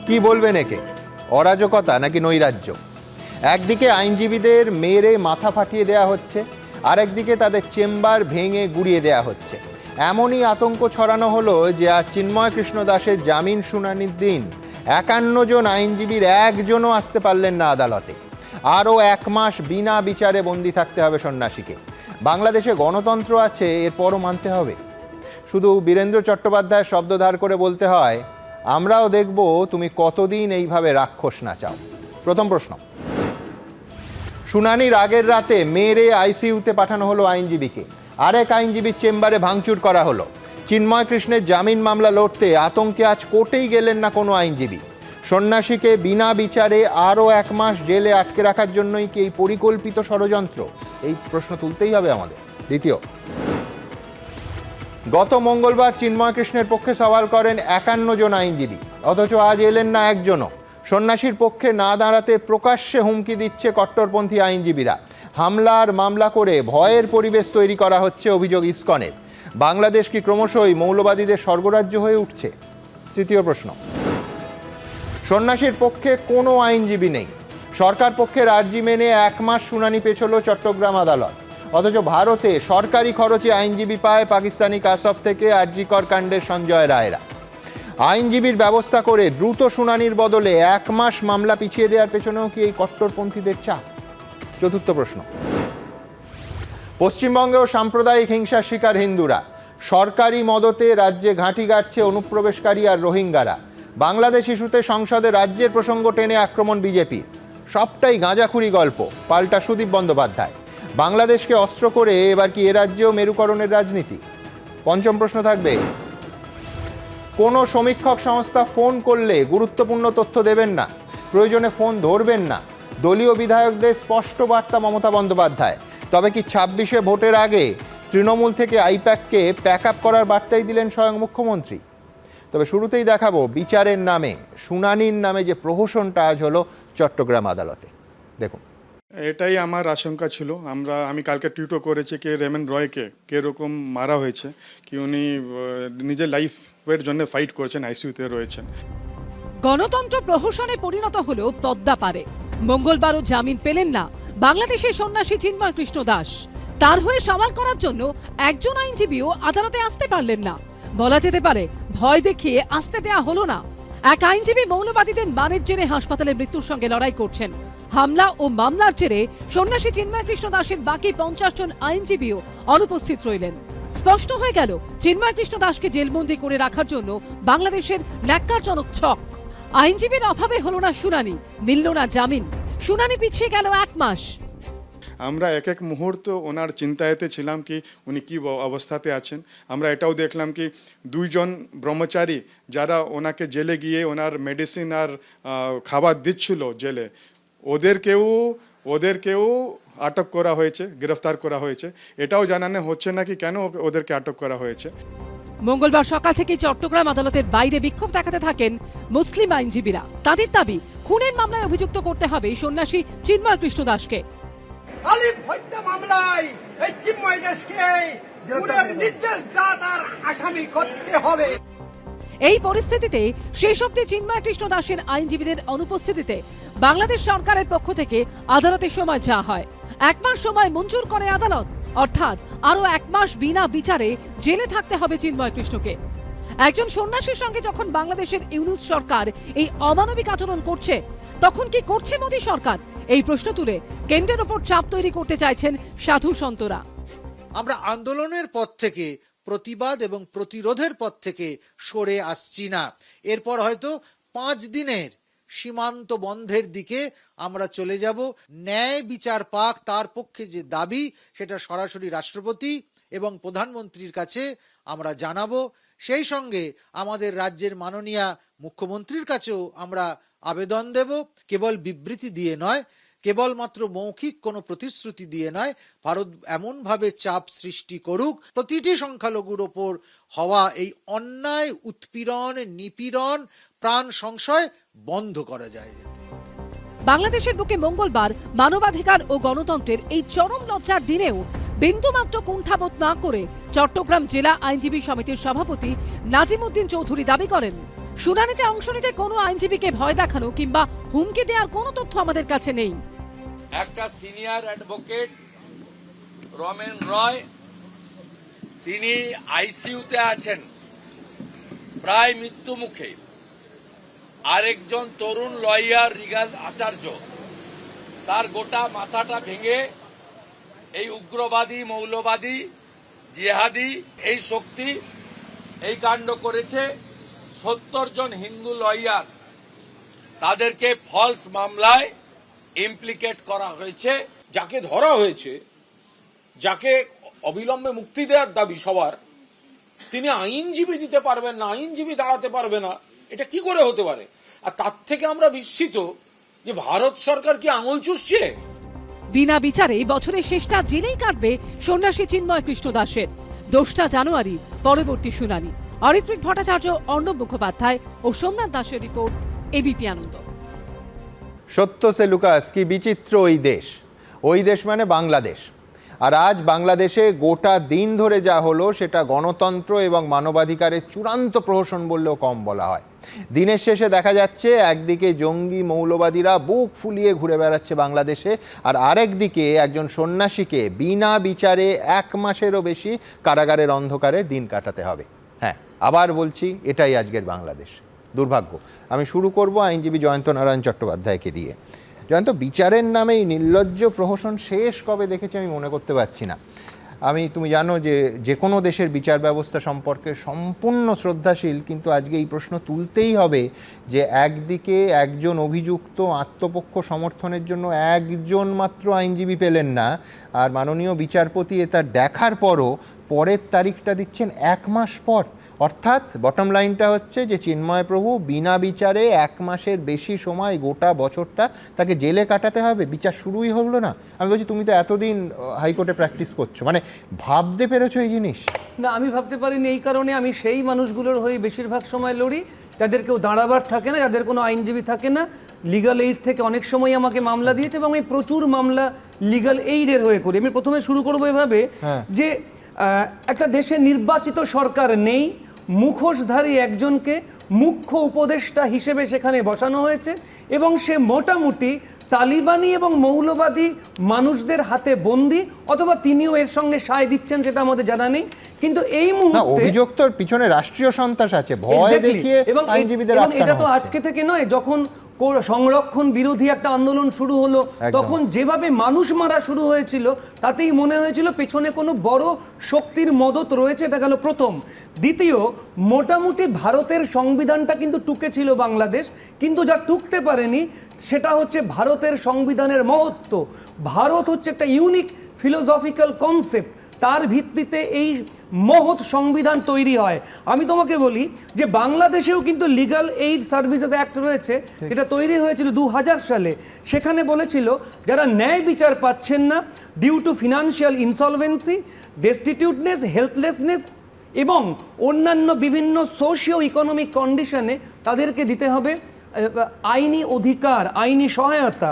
কি বলবেন একে? অরাজকতা নাকি নৈরাজ্য? একদিকে আইনজীবীদের মেরে মাথা ফাটিয়ে দেয়া হচ্ছে, আরেকদিকে তাদের চেম্বার ভেঙে গুড়িয়ে দেয়া হচ্ছে। এমনই আতঙ্ক ছড়ানো হলো যে আজ চিন্ময় কৃষ্ণ দাসের জামিন শুনানির দিন 51 জন আইনজীবীর একজনও আসতে পারলেন না আদালতে। আরও 1 মাস বিনা বিচারে বন্দি থাকতে হবে সন্ন্যাসীকে। বাংলাদেশে গণতন্ত্র আছে, এরপরও মানতে হবে। শুধু বীরেন্দ্র চট্টোপাধ্যায়ের শব্দ ধার করে বলতে হয়, আমরাও দেখব তুমি কতদিন এইভাবে রাক্ষস নাচাও। প্রথম প্রশ্ন, শুনানির আগের রাতে মেরে আইসিইউতে পাঠানো হলো আইনজীবীকে, আরেক আইনজীবীর চেম্বারে ভাঙচুর করা হলো। চিন্ময় কৃষ্ণের জামিন মামলা লড়তে আতঙ্কে আজ কোর্টেই গেলেন না কোনো আইনজীবী। সন্ন্যাসীকে বিনা বিচারে আরও 1 মাস জেলে আটকে রাখার জন্যই কি এই পরিকল্পিত ষড়যন্ত্র? এই প্রশ্ন তুলতেই হবে আমাদের। দ্বিতীয়, গত মঙ্গলবার চিন্ময় কৃষ্ণের পক্ষে সওয়াল করেন 51 জন আইনজীবী, অথচ আজ এলেন না একজনও। সন্ন্যাসীর পক্ষে না দাঁড়াতে প্রকাশ্যে হুমকি দিচ্ছে কট্টরপন্থী আইনজীবীরা। হামলার মামলা করে ভয়ের পরিবেশ তৈরি করা হচ্ছে, অভিযোগ ইসকনের। বাংলাদেশ কি ক্রমশই মৌলবাদীদের স্বর্গরাজ্য হয়ে উঠছে? তৃতীয় প্রশ্ন, সন্ন্যাসীর পক্ষে কোনো আইনজীবী নেই, সরকার পক্ষের আর্জি মেনে 1 মাস শুনানি পেছল চট্টগ্রাম আদালত, অথচ ভারতে সরকারি খরচে আইনজীবী পায় পাকিস্তানি কাসব থেকে আরজিকর কাণ্ডের সঞ্জয় রায়রা। আইনজীবীর ব্যবস্থা করে দ্রুত শুনানির বদলে 1 মাস মামলা পিছিয়ে দেওয়ার পেছনেও কি এই কট্টরপন্থীদের চাপ? চতুর্থ প্রশ্ন, পশ্চিমবঙ্গেও সাম্প্রদায়িক হিংসার শিকার হিন্দুরা। সরকারি মদতে রাজ্যে ঘাঁটি গাড়ছে অনুপ্রবেশকারী আর রোহিঙ্গারা। বাংলাদেশ ইস্যুতে সংসদে রাজ্যের প্রসঙ্গ টেনে আক্রমণ বিজেপি। সবটাই গাঁজাখুরি গল্প, পাল্টা সুদীপ বন্দ্যোপাধ্যায়। বাংলাদেশকে অস্ত্র করে এবার কি এ রাজ্যেও মেরুকরণের রাজনীতি? পঞ্চম প্রশ্ন থাকবে, কোনো সমীক্ষক সংস্থা ফোন করলে গুরুত্বপূর্ণ তথ্য দেবেন না, প্রয়োজনে ফোন ধরবেন না, দলীয় বিধায়কদের স্পষ্ট বার্তা মমতা বন্দ্যোপাধ্যায়। তবে কি 26-এ ভোটের আগে তৃণমূল থেকে আইপ্যাককে প্যাক আপ করার বার্তাই দিলেন স্বয়ং মুখ্যমন্ত্রী? তবে শুরুতেই দেখাবো বিচারের নামে, শুনানির নামে যে প্রহসনটা আজ হলো চট্টগ্রাম আদালতে। দেখুন, এটাই আমার আশঙ্কা ছিল। আমি কালকে টুইটও করেছি কি রেমন রয়কে কীরকম মারা হয়েছে, কি উনি নিজের লাইফের জন্য ফাইট করছেন, আইসিইউতে রয়েছেন। গণতন্ত্র প্রহসনে পরিণত হলো পদ্মা পারে। মঙ্গলবারও জামিন পেলেন না বাংলাদেশের সন্ন্যাসী চিন্ময় কৃষ্ণ দাস। তার হয়ে সওয়াল করার জন্য একজন আইনজীবীও আদালতে আসতে পারলেন না। বলা যেতে পারে ভয় দেখিয়ে আসতে দেয়া হলো না। এক আইনজীবী মৌলবাদীদের মানের জেরে হাসপাতালে মৃত্যুর সঙ্গে লড়াই করছেন। হামলা ও মামলার জেরে সন্ন্যাসী চিন্ময় কৃষ্ণ দাসের বাকি 50 জন আইনজীবীও অনুপস্থিত রইলেন। স্পষ্ট হয়ে গেল চিন্ময় কৃষ্ণ দাসকে জেলবন্দি করে রাখার জন্য বাংলাদেশের ন্যাক্কারজনক ছক। আইনজীবীর অভাবে হলো না শুনানি, মিলল না জামিন, শুনানি পিছিয়ে গেল 1 মাস। আমরা এক এক মুহূর্ত ওনার চিন্তায়তে ছিলাম কি উনি কী অবস্থাতে আছেন। আমরা এটাও দেখলাম কি 2 জন ব্রহ্মচারী যারা ওনাকে জেলে গিয়ে ওনার মেডিসিন আর খাবার দিচ্ছিল জেলে, ওদেরকেও আটক করা হয়েছে, গ্রেফতার করা হয়েছে। এটাও জানানো হচ্ছে না কি কেন ওদেরকে আটক করা হয়েছে। মঙ্গলবার সকাল থেকে চট্টগ্রাম আদালতের বাইরে বিক্ষোভ দেখাতে থাকেন মুসলিম আইনজীবীরা। তাদের দাবি, খুনের মামলায় অভিযুক্ত করতে হবে সন্ন্যাসী চিন্ময় কৃষ্ণ দাসকে। আলিফ হত্যা মামলায় এই চিন্ময় দাসকে খুনের নির্দেশদাতার আসামি করতে হবে। এই পরিস্থিতিতে শেষ অবধি চিন্ময় কৃষ্ণ দাসের আইনজীবীদের অনুপস্থিতিতে বাংলাদেশ সরকারের পক্ষ থেকে আদালতের সময় চাওয়া হয়। 1 মাস সময় মঞ্জুর করে আদালত, অর্থাৎ আরো 1 মাস বিনা বিচারে জেলে থাকতে হবে চিন্ময় কৃষ্ণকে। একজন সন্ন্যাসীর সঙ্গে যখন বাংলাদেশের ইউনূস সরকার এই অমানবিক আচরণ করছে, তখন কি করছে মোদী সরকার? এই প্রশ্ন তুলে কেন্দ্রের ওপর চাপ তৈরি করতে চাইছেন সাধু সন্তরা। আমরা আন্দোলনের পথ থেকে, প্রতিবাদ এবং প্রতিরোধের পথ থেকে সরে আসছি না। এরপর হয়তো 5 দিনের সীমান্ত বন্ধের দিকে আমরা চলে যাব। ন্যায় বিচার পাক, তার পক্ষে যে দাবি সেটা সরাসরি রাষ্ট্রপতি এবং প্রধানমন্ত্রীর কাছে আমরা জানাবো। সেই সঙ্গে আমাদের রাজ্যের মাননীয় মুখ্যমন্ত্রীর কাছেও আমরা আবেদন দেব। কেবল বিবৃতি দিয়ে নয়, কেবলমাত্র মৌখিক কোনো প্রতিশ্রুতি দিয়ে নয়, ভারত এমনভাবে চাপ সৃষ্টি করুক প্রতিটি সংখ্যালঘুর ওপর হওয়া এই অন্যায়, উৎপীড়ন, নিপীড়ন, প্রাণ সংশয় বন্ধ করা যায়। বাংলাদেশের বুকে মঙ্গলবার মানবাধিকার ও গণতন্ত্রের এই চরম লজ্জার দিনেও বিন্দুমাত্র কুণ্ঠাবোধ না করে চট্টগ্রাম জেলা আইনজীবী সমিতির সভাপতি নাজিমউদ্দিন চৌধুরী দাবি করেন, শুনানিতে অংশ নিতে কোনো আইনজীবীকে ভয় দেখানো কিংবা হুমকি দেওয়ার কোনো তথ্য আমাদের কাছে নেই। একটা সিনিয়র অ্যাডভোকেট রমেন রয়, তিনি আইসিইউতে আছেন, প্রায় মৃত্যু মুখে। আরেকজন তরুণ লয়ার রিগাল আচার্য, তার গোটা মাথাটা ভেঙে এই উগ্রবাদী, মৌলবাদী, জিহাদি এই শক্তি এই কাণ্ড করেছে। 70 জন হিন্দু লয়ার, তাদেরকে ফলস মামলায় ইমপ্লিকেট করা হয়েছে। যাকে ধরা হয়েছে, যাকে অবিলম্বে মুক্তি দেওয়ার দাবি সবার, তিনি আইনজীবী দিতে পারবেন না, আইনজীবী দাঁড়াতে পারবে না, এটা কি করে হতে পারে? আর তার থেকে আমরা বিস্মিত যে ভারত সরকার কি আঙুল চুষছে। বিনা বিচারে বছরের শেষটা জেলেই কাটবে সন্ন্যাসী চিন্ময় কৃষ্ণ দাসের। 2 জানুয়ারি পরবর্তী শুনানি। অরিত্রিক ভট্টাচার্য, অর্ণব মুখোপাধ্যায় ও সোমনাথ দাসের রিপোর্ট, এবিপি আনন্দ। সত্য সে লুকাস, কি বিচিত্র ওই দেশ মানে বাংলাদেশ। আর আজ বাংলাদেশে গোটা দিন ধরে যা হলো সেটা গণতন্ত্র এবং মানবাধিকারের চূড়ান্ত প্রহসন বললেও কম বলা হয়। দিনের শেষে দেখা যাচ্ছে একদিকে জঙ্গি মৌলবাদীরা বুক ফুলিয়ে ঘুরে বেড়াচ্ছে বাংলাদেশে, আর আরেকদিকে একজন সন্ন্যাসীকে বিনা বিচারে 1 মাসেরও বেশি কারাগারের অন্ধকারে দিন কাটাতে হবে। হ্যাঁ, আবার বলছি, এটাই আজকের বাংলাদেশ। দুর্ভাগ্য। আমি শুরু করব আইনজীবী জয়ন্ত নারায়ণ চট্টোপাধ্যায়কে দিয়ে। জয়ন্ত, বিচারের নামে এই নির্লজ্জ প্রহসন শেষ কবে দেখেছি আমি মনে করতে পারছি না। তুমি জানো যে কোনো দেশের বিচার ব্যবস্থা সম্পর্কে সম্পূর্ণ শ্রদ্ধাশীল, কিন্তু আজকে এই প্রশ্ন তুলতেই হবে যে একদিকে একজন অভিযুক্ত আত্মপক্ষ সমর্থনের জন্য একজন মাত্র আইনজীবী পেলেন না, আর মাননীয় বিচারপতি এটা দেখার পরও পরের তারিখটা দিচ্ছেন 1 মাস পর। অর্থাৎ বটম লাইনটা হচ্ছে যে চিন্ময় প্রভু বিনা বিচারে 1 মাসের বেশি সময়, গোটা বছরটা তাকে জেলে কাটাতে হবে। বিচার শুরুই হলো না। আমি বলছি, তুমি তো এতদিন হাইকোর্টে প্র্যাকটিস করছো, মানে ভাবতে পেরেছো এই জিনিস? না, আমি ভাবতে পারিনি। এই কারণে আমি সেই মানুষগুলোর হয়ে বেশিরভাগ সময় লড়ি যাদের কেউ দাঁড়াবার থাকে না, যাদের কোনো আইনজীবী থাকে না। লিগাল এইড থেকে অনেক সময় আমাকে মামলা দিয়েছে এবং আমি প্রচুর মামলা লিগাল এইডের হয়ে করি। আমি প্রথমে শুরু করবো এভাবে যে একটা দেশে নির্বাচিত সরকার নেই, মুখোশধারী একজনকে মুখ্য উপদেষ্টা হিসেবে সেখানে বসানো হয়েছে এবং সে মোটামুটি তালিবানি এবং মৌলবাদী মানুষদের হাতে বন্দী, অথবা তিনিও এর সঙ্গে সায় দিচ্ছেন সেটা আমাদের জানা নেই। কিন্তু এই মুহূর্তে অভিযুক্তর পিছনে রাষ্ট্রীয় সন্ত্রাস আছে, ভয় দেখিয়ে আইনজীবীদের আটকানো হচ্ছে। এটা তো আজকে থেকে নয়, যখন সংরক্ষণ বিরোধী একটা আন্দোলন শুরু হলো তখন যেভাবে মানুষ মারা শুরু হয়েছিল তাতেই মনে হয়েছিল পেছনে কোনো বড় শক্তির মদত রয়েছে। এটা গেল প্রথম। দ্বিতীয়, মোটামুটি ভারতের সংবিধানটা কিন্তু টুকেছিল বাংলাদেশ, কিন্তু যা টুকতে পারেনি সেটা হচ্ছে ভারতের সংবিধানের মহত্ব। ভারত হচ্ছে একটা ইউনিক ফিলোসফিক্যাল কনসেপ্ট, তার ভিত্তিতে এই মহৎ সংবিধান তৈরি হয়। আমি তোমাকে বলি যে বাংলাদেশেও কিন্তু লিগাল এইড সার্ভিসেস অ্যাক্ট রয়েছে, এটা তৈরি হয়েছিল 2000 সালে। সেখানে বলেছিল যারা ন্যায় বিচার পাচ্ছেন না due to financial insolvency, destituteness, helplessness এবং অন্যান্য বিভিন্ন সোশিও ইকোনমিক কন্ডিশনে তাদেরকে দিতে হবে আইনি অধিকার, আইনি সহায়তা।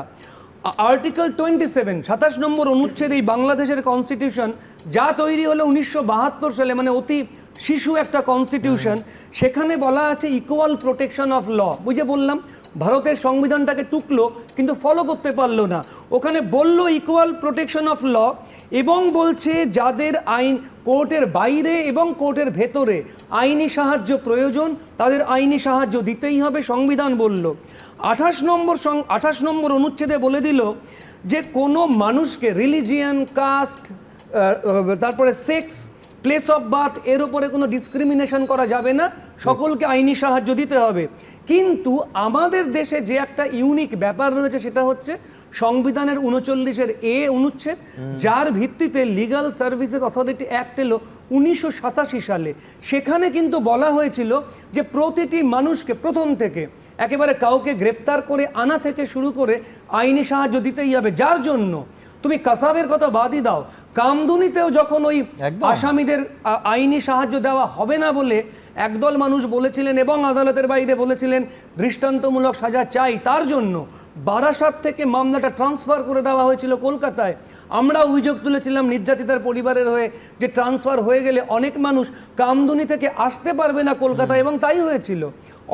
আর্টিকেল 27, 27 নম্বর অনুচ্ছেদ এই বাংলাদেশের কনস্টিটিউশন, যা তৈরি হলো 1972 সালে, মানে অতি শিশু একটা কনস্টিটিউশন। সেখানে বলা আছে ইকুয়াল প্রোটেকশন অফ ল। বুঝে বললাম ভারতের সংবিধানটাকে টুকলো কিন্তু ফলো করতে পারলো না। ওখানে বললো ইকুয়াল প্রোটেকশন অফ ল, এবং বলছে যাদের আইন কোর্টের বাইরে এবং কোর্টের ভেতরে আইনি সাহায্য প্রয়োজন তাদের আইনি সাহায্য দিতেই হবে, সংবিধান বলল। 28 নম্বর অনুচ্ছেদে বলে দিল যে কোনো মানুষকে রিলিজিয়ান, কাস্ট, তারপরে সেক্স, প্লেস অফ বার্থ এর উপরে কোনো ডিসক্রিমিনেশন করা যাবে না, সকলকে আইনি সাহায্য দিতে হবে। কিন্তু আমাদের দেশে যে একটা ইউনিক ব্যাপার রয়েছে সেটা হচ্ছে সংবিধানের 39-এর এ অনুচ্ছেদ, যার ভিত্তিতে লিগাল সার্ভিসেস অথরিটি অ্যাক্ট এলো 1987 সালে। সেখানে কিন্তু বলা হয়েছিল যে প্রতিটি মানুষকে প্রথম থেকে একেবারে কাউকে গ্রেপ্তার করে আনা থেকে শুরু করে আইনি সাহায্য দিতেই হবে। যার জন্য তুমি কাসাবের কথা বাদই দাও, কামদুনিতেও যখন ওই আসামিদের আইনি সাহায্য দেওয়া হবে না বলে একদল মানুষ বলেছিলেন এবং আদালতের বাইরে বলেছিলেন দৃষ্টান্তমূলক সাজা চাই, তার জন্য বারাসাত থেকে মামলাটা ট্রান্সফার করে দেওয়া হয়েছিল কলকাতায়। আমরা অভিযোগ তুলেছিলাম নির্যাতিতার পরিবারের হয়ে যে ট্রান্সফার হয়ে গেলে অনেক মানুষ কামদুনি থেকে আসতে পারবে না কলকাতায়, এবং তাই হয়েছিল।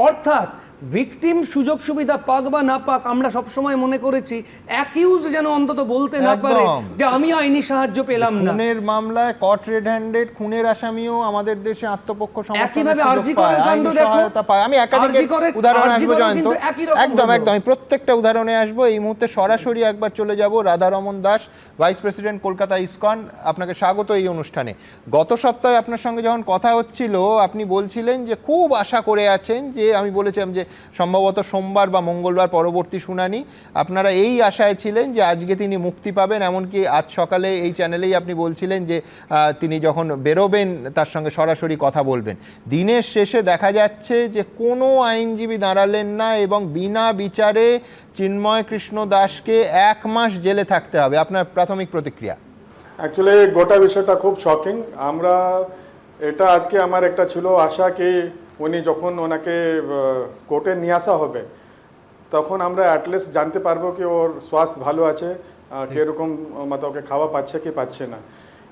অর্থাৎ ভিকটিম সুযোগ সুবিধা পাক বা না পাক, আমরা সবসময় মনে করেছি অ্যাকিউজ যেন অন্তত বলতে না পারে একদম। যে আমি আইনি সাহায্য পেলাম না। খুনের মামলায় কট রেড হ্যান্ডেড খুনের আসামিও আমাদের দেশে আত্মপক্ষ একইভাবে সমর্থনের আরজি সুযোগ পায়, করের কাণ্ড আইনি দেখো। সহায়তা পায়। আমি একাধিক আরজি করের- উদাহরণ আরজি আসবো করেও জয়ন্ত, কিন্তু একই রকম একদম হলো। একদম আমি প্রত্যেকটা উদাহরণে আসবো। এই মুহূর্তে সরাসরি একবার চলে যাব Radharaman Das, vice president Kolkata ISKCON. আপনাকে স্বাগত এই অনুষ্ঠানে। গত সপ্তাহে আপনার সঙ্গে যখন কথা হচ্ছিল আপনি বলছিলেন যে খুব আশা করে আছেন, যে আমি বলেছিলাম যে সম্ভবত সোমবার বা মঙ্গলবার পরবর্তী শুনানি, আপনারা এই আশায় ছিলেন যে আজকে তিনি মুক্তি পাবেন। এমনকি আজ সকালে এই চ্যানেলেই আপনি বলছিলেন যে তিনি যখন বেরোবেন তার সঙ্গে সরাসরি কথা বলবেন। দিনের শেষে দেখা যাচ্ছে যে কোনো আইনজীবী দাঁড়ালেন না এবং বিনা বিচারে চিন্ময় কৃষ্ণ দাসকে 1 মাস জেলে থাকতে হবে। আপনার প্রাথমিক প্রতিক্রিয়া? অ্যাকচুয়ালি গোটা বিষয়টা খুব শকিং। আমরা এটা আজকে আমার একটা ছিল আশা কি উনি যখন ওনাকে কোর্টে নিয়ে আসা হবে তখন আমরা অ্যাটলিস্ট জানতে পারবো কি ওর স্বাস্থ্য ভালো আছে, কীরকম মানে ওকে খাওয়া পাচ্ছে কি পাচ্ছে না।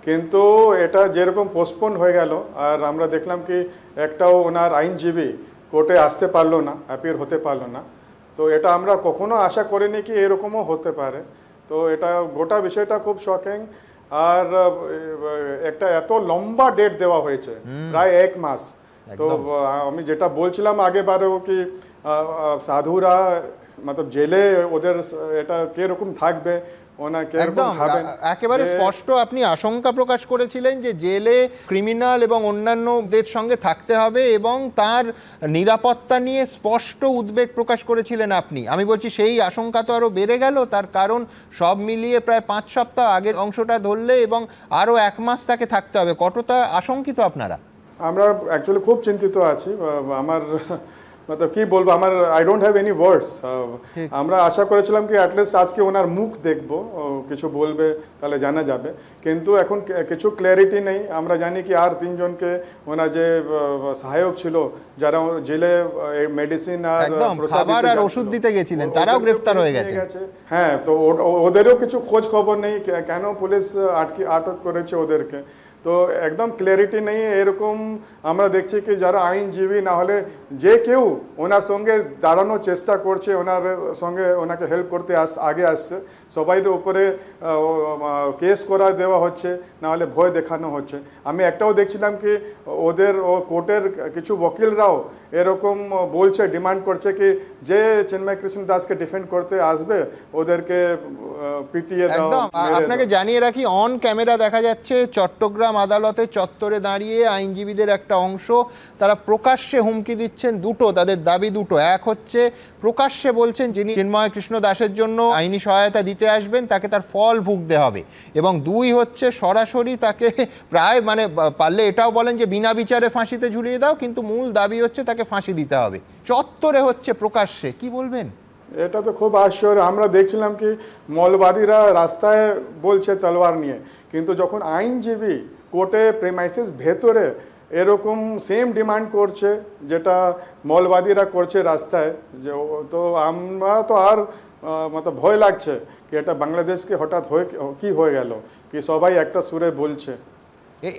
কিন্তু এটা যেরকম পোস্টপোন হয়ে গেল আর আমরা দেখলাম কি একটাও ওনার আইনজীবী কোর্টে আসতে পারলো না, অ্যাপিয়ার হতে পারলো না। তো এটা আমরা কখনো আশা করিনি কি এরকমও হতে পারে। তো এটা গোটা বিষয়টা খুব শকিং। আর একটা এত লম্বা ডেট দেওয়া হয়েছে, প্রায় 1 মাস। তো আমি যেটা বলছিলাম আগেবারেও কি সাধুরা মতলব জেলে ওদের এটা কিরকম থাকবে, ওনা কিরকম একদম খাবেন, একেবারে স্পষ্ট আপনি আশঙ্কা প্রকাশ করেছিলেন যে জেলে ক্রিমিনাল এবং অন্যান্যদের সঙ্গে থাকতে হবে এবং তার নিরাপত্তা নিয়ে স্পষ্ট উদ্বেগ প্রকাশ করেছিলেন আপনি। আমি বলছি সেই আশঙ্কা তো আরও বেড়ে গেল, তার কারণ সব মিলিয়ে প্রায় 5 সপ্তাহ আগের অংশটা ধরলে এবং আরও 1 মাস তাকে থাকতে হবে। কতটা আশঙ্কিত আপনারা? আমরা অ্যাকচুয়ালি খুব চিন্তিত আছি। আমার মতলব কি বলবো, আমার আই ডোন্ট হ্যাভ এনি ওয়ার্ডস। আমরা আশা করেছিলাম কি অ্যাটলিস্ট আজকে ওনার মুখ দেখবো, কিছু বলবে তাহলে জানা যাবে, কিন্তু এখন কিছু ক্ল্যারিটি নেই। আমরা জানি কি আর 3 জনকে ওনার যে সহায়ক ছিল যারা জেলে মেডিসিন আর খাবার আর ওষুধ দিতে গেছিলেন তারাও গ্রেফতার হয়ে গেছে। হ্যাঁ, তো ওদেরও কিছু খোঁজ খবর নেই, কেন পুলিশ আটক করেছে ওদেরকে। তো একদম ক্ল্যারিটি নেই। এরকম আমরা দেখছি কি যারা আইনজীবী না হলে যে কেউ ওনার সঙ্গে দাঁড়ানোর চেষ্টা করছে, ওনার সঙ্গে ওনাকে হেল্প করতে আগে আসছে, সবাই উপরে কেস করা দেওয়া হচ্ছে, না হলে ভয় দেখানো হচ্ছে। আমি একটাও দেখছিলাম কি ওদের কোর্টের কিছু ওকিলরাও এরকম বলছে, ডিমান্ড করছে কি যে চিন্ময় কৃষ্ণ দাসকে ডিফেন্ড করতে আসবে ওদেরকে পিটিয়ে দাও। একদম। আপনাকে জানিয়ে রাখি, অন ক্যামেরা দেখা যাচ্ছে চট্টগ্রাম আদালতে চত্বরে দাঁড়িয়ে আইনজীবীদের একটা অংশ তারা প্রকাশ্যে হুমকি দিচ্ছেন দুটো, তাদের দাবি দুটো। এক হচ্ছে প্রকাশ্যে বলছেন যিনি চিন্ময় কৃষ্ণ দাসের জন্য আইনি সহায়তা দিতে আসবেন তাকে তার ফল ভুগতে হবে, এবং 2 হচ্ছে সরাসরি তাকে প্রায় মানে পারলে এটাও বলেন যে বিনা বিচারে ফাঁসিতে ঝুলিয়ে দাও, কিন্তু মূল দাবি হচ্ছে তাকে ফাঁসি দিতে হবে। চত্বরে হচ্ছে প্রকাশ্যে, কি বলবেন? এটা তো খুব আশ্চর্য। আমরা দেখছিলাম কি মৌলবাদীরা রাস্তায় বলছে তলোয়ার নিয়ে, কিন্তু যখন আইনজীবী কোর্টে প্রেমাইসিস ভেতরে এরকম সেম ডিমান্ড করছে যেটা মৌলবাদীরা করছে রাস্তায়, তো আমরা তো আর মতলব ভয় লাগছে কি এটা বাংলাদেশকে হঠাৎ কি হয়ে গেল, কি সবাই একটা সুরে বলছে।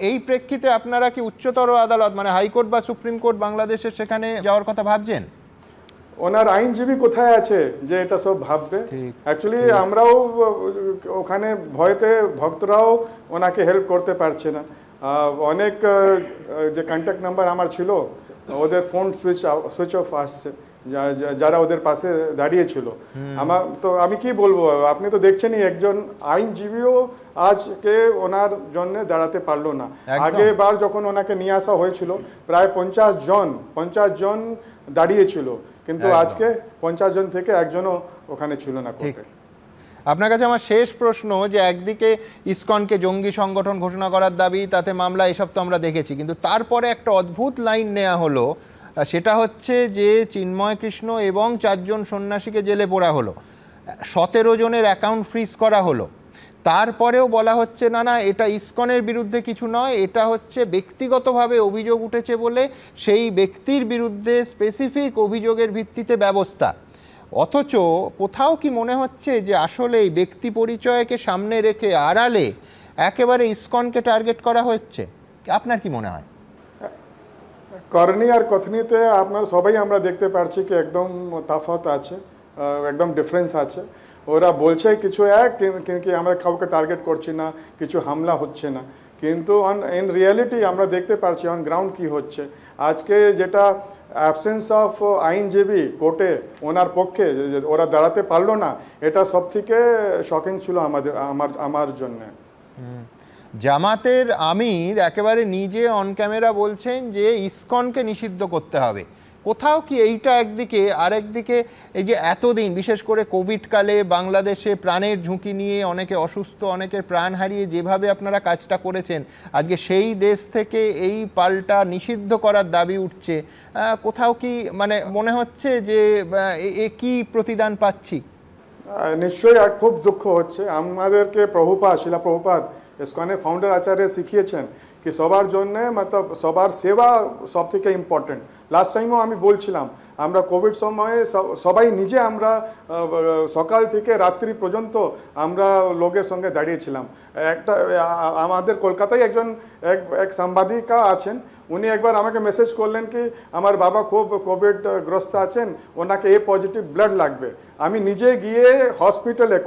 এই প্রেক্ষিতে আপনারা কি উচ্চতর আদালত মানে হাইকোর্ট বা সুপ্রিম কোর্ট বাংলাদেশের সেখানে যাওয়ার কথা ভাবছেন? ওনার আইনজীবী কোথায় আছে যে এটা সব ভাববে? অ্যাকচুয়ালি আমরাও ওখানে ভয়তে ভক্তরাও ওনাকে হেল্প করতে পারছে না। অনেক যে কন্ট্যাক্ট নাম্বার আমার ছিল ওদের ফোন সুইচ অফ আসছে, যারা ওদের পাশে দাঁড়িয়েছিল। আমি কি বলবো, আপনি তো দেখছেনই একজন আইনজীবীও আজকে ওনার জন্য দাঁড়াতে পারলো না। আগেবার যখন ওনাকে নিয়ে আসা হয়েছিল প্রায় 50 জন দাঁড়িয়েছিল, কিন্তু আজকে 50 জন থেকে একজনও ওখানে ছিল না কোর্টে। আপনার কাছে আমার শেষ প্রশ্ন, যে একদিকে ইসকনকে জঙ্গি সংগঠন ঘোষণা করার দাবি, তাতে মামলা, এসব তো আমরা দেখেছি, কিন্তু তারপরে একটা অদ্ভুত লাইন নেওয়া হলো, সেটা হচ্ছে যে চিন্ময় কৃষ্ণ এবং 4 জন সন্ন্যাসীকে জেলে পোড়া হলো, 17 জনের অ্যাকাউন্ট ফ্রিজ করা হলো। তারপরেও বলা হচ্ছে না না এটা ইসকনের বিরুদ্ধে কিছু নয়, এটা হচ্ছে ব্যক্তিগতভাবে অভিযোগ উঠেছে বলে সেই ব্যক্তির বিরুদ্ধে স্পেসিফিক অভিযোগের ভিত্তিতে ব্যবস্থা। অথচ কোথাও কি মনে হচ্ছে যে আসলে এই ব্যক্তি পরিচয়কে সামনে রেখে আড়ালে একেবারে ইসকনকে টার্গেট করা হচ্ছে? আপনার কি মনে হয়? করণী আর কথনীতে আপনার সবাই আমরা দেখতে পাচ্ছি কি একদম তফাৎ আছে, একদম ডিফারেন্স আছে। ওরা বলছে কিছু এক কিন্তু আমরা কাউকে টার্গেট করছি না, কিছু হামলা হচ্ছে না, কিন্তু ইন রিয়ালিটি আমরা দেখতে পাচ্ছি অন গ্রাউন্ড কি হচ্ছে। আজকে যেটা অ্যাবসেন্স অফ আইনজীবী কোর্টে ওনার পক্ষে ওরা দাঁড়াতে পারলো না, এটা সব থেকে শকিং ছিল আমার জন্য। জামাতের আমির একেবারে নিজে অন ক্যামেরা বলছেন যে ইসকনকে নিষিদ্ধ করতে হবে। কোথাও কি এইটা একদিকে, আরেকদিকে এই যে এতদিন বিশেষ করে কোভিডকালে বাংলাদেশে প্রাণের ঝুঁকি নিয়ে অনেকে অসুস্থ, অনেকের প্রাণ হারিয়ে যেভাবে আপনারা কাজটা করেছেন, আজকে সেই দেশ থেকে এই পাল্টা নিষিদ্ধ করার দাবি উঠছে, কোথাও কি মানে মনে হচ্ছে যে এ কি প্রতিদান পাচ্ছি? নিশ্চয়ই খুব দুঃখ হচ্ছে। আমাদেরকে শিলা প্রভুপাদ ইসকনের ফাউন্ডার আচার্য শিখিয়েছেন কি সবার জন্যে মতলব সবার সেবা সব থেকে ইম্পর্টেন্ট। লাস্ট টাইমও আমি বলছিলাম আমরা কোভিড সময়ে সবাই নিজে আমরা সকাল থেকে রাত্রি পর্যন্ত আমরা লোকের সঙ্গে দাঁড়িয়েছিলাম। আমাদের কলকাতায় এক সাংবাদিকা আছেন, উনি একবার আমাকে মেসেজ করলেন কি আমার বাবা খুব কোভিডগ্রস্ত আছেন, ওনাকে এ পজিটিভ ব্লাড লাগবে। আমি নিজে গিয়ে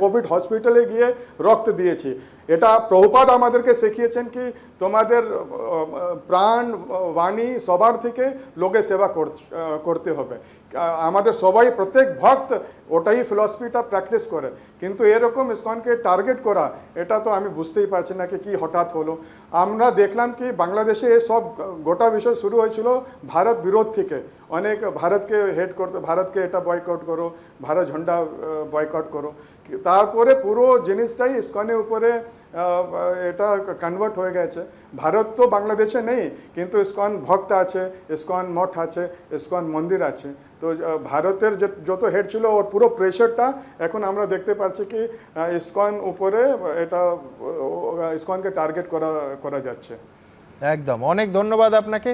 কোভিড হসপিটালে গিয়ে রক্ত দিয়েছি। এটা প্রভুপাদ আমাদেরকে শিখিয়েছেন কি তোমাদের প্রাণ বাণী সবার থেকে লোকের সেবা করতে হবে। আমাদের সবাই প্রত্যেক ভক্ত ওটাই ফিলসফিটা প্র্যাকটিস করে, কিন্তু এরকম ইসকনকে টার্গেট করা এটা তো আমি বুঝতেই পারছি না কি হঠাৎ হলো। আমরা দেখলাম কি বাংলাদেশে সব গোটা বিষয় শুরু হয়েছিল ভারত বিরোধ থেকে। অনেক ভারতকে হেড করতে, ভারতকে এটা বয়কট করো, ভারত ঝন্ডা বয়কট করো, তারপরে পুরো জিনিসটাই ইসকনের উপরে এটা কনভার্ট হয়ে গেছে। ভারত তো বাংলাদেশে নেই, কিন্তু ইসকন ভক্ত আছে, ইসকন মঠ আছে, ইসকন মন্দির আছে। তো ভারতের যত হেড ছিল ওর পুরো প্রেশারটা এখন আমরা দেখতে পাচ্ছি কি ইসকন উপরে এটা ইসকনকে টার্গেট করা যাচ্ছে। একদম, অনেক ধন্যবাদ আপনাকে,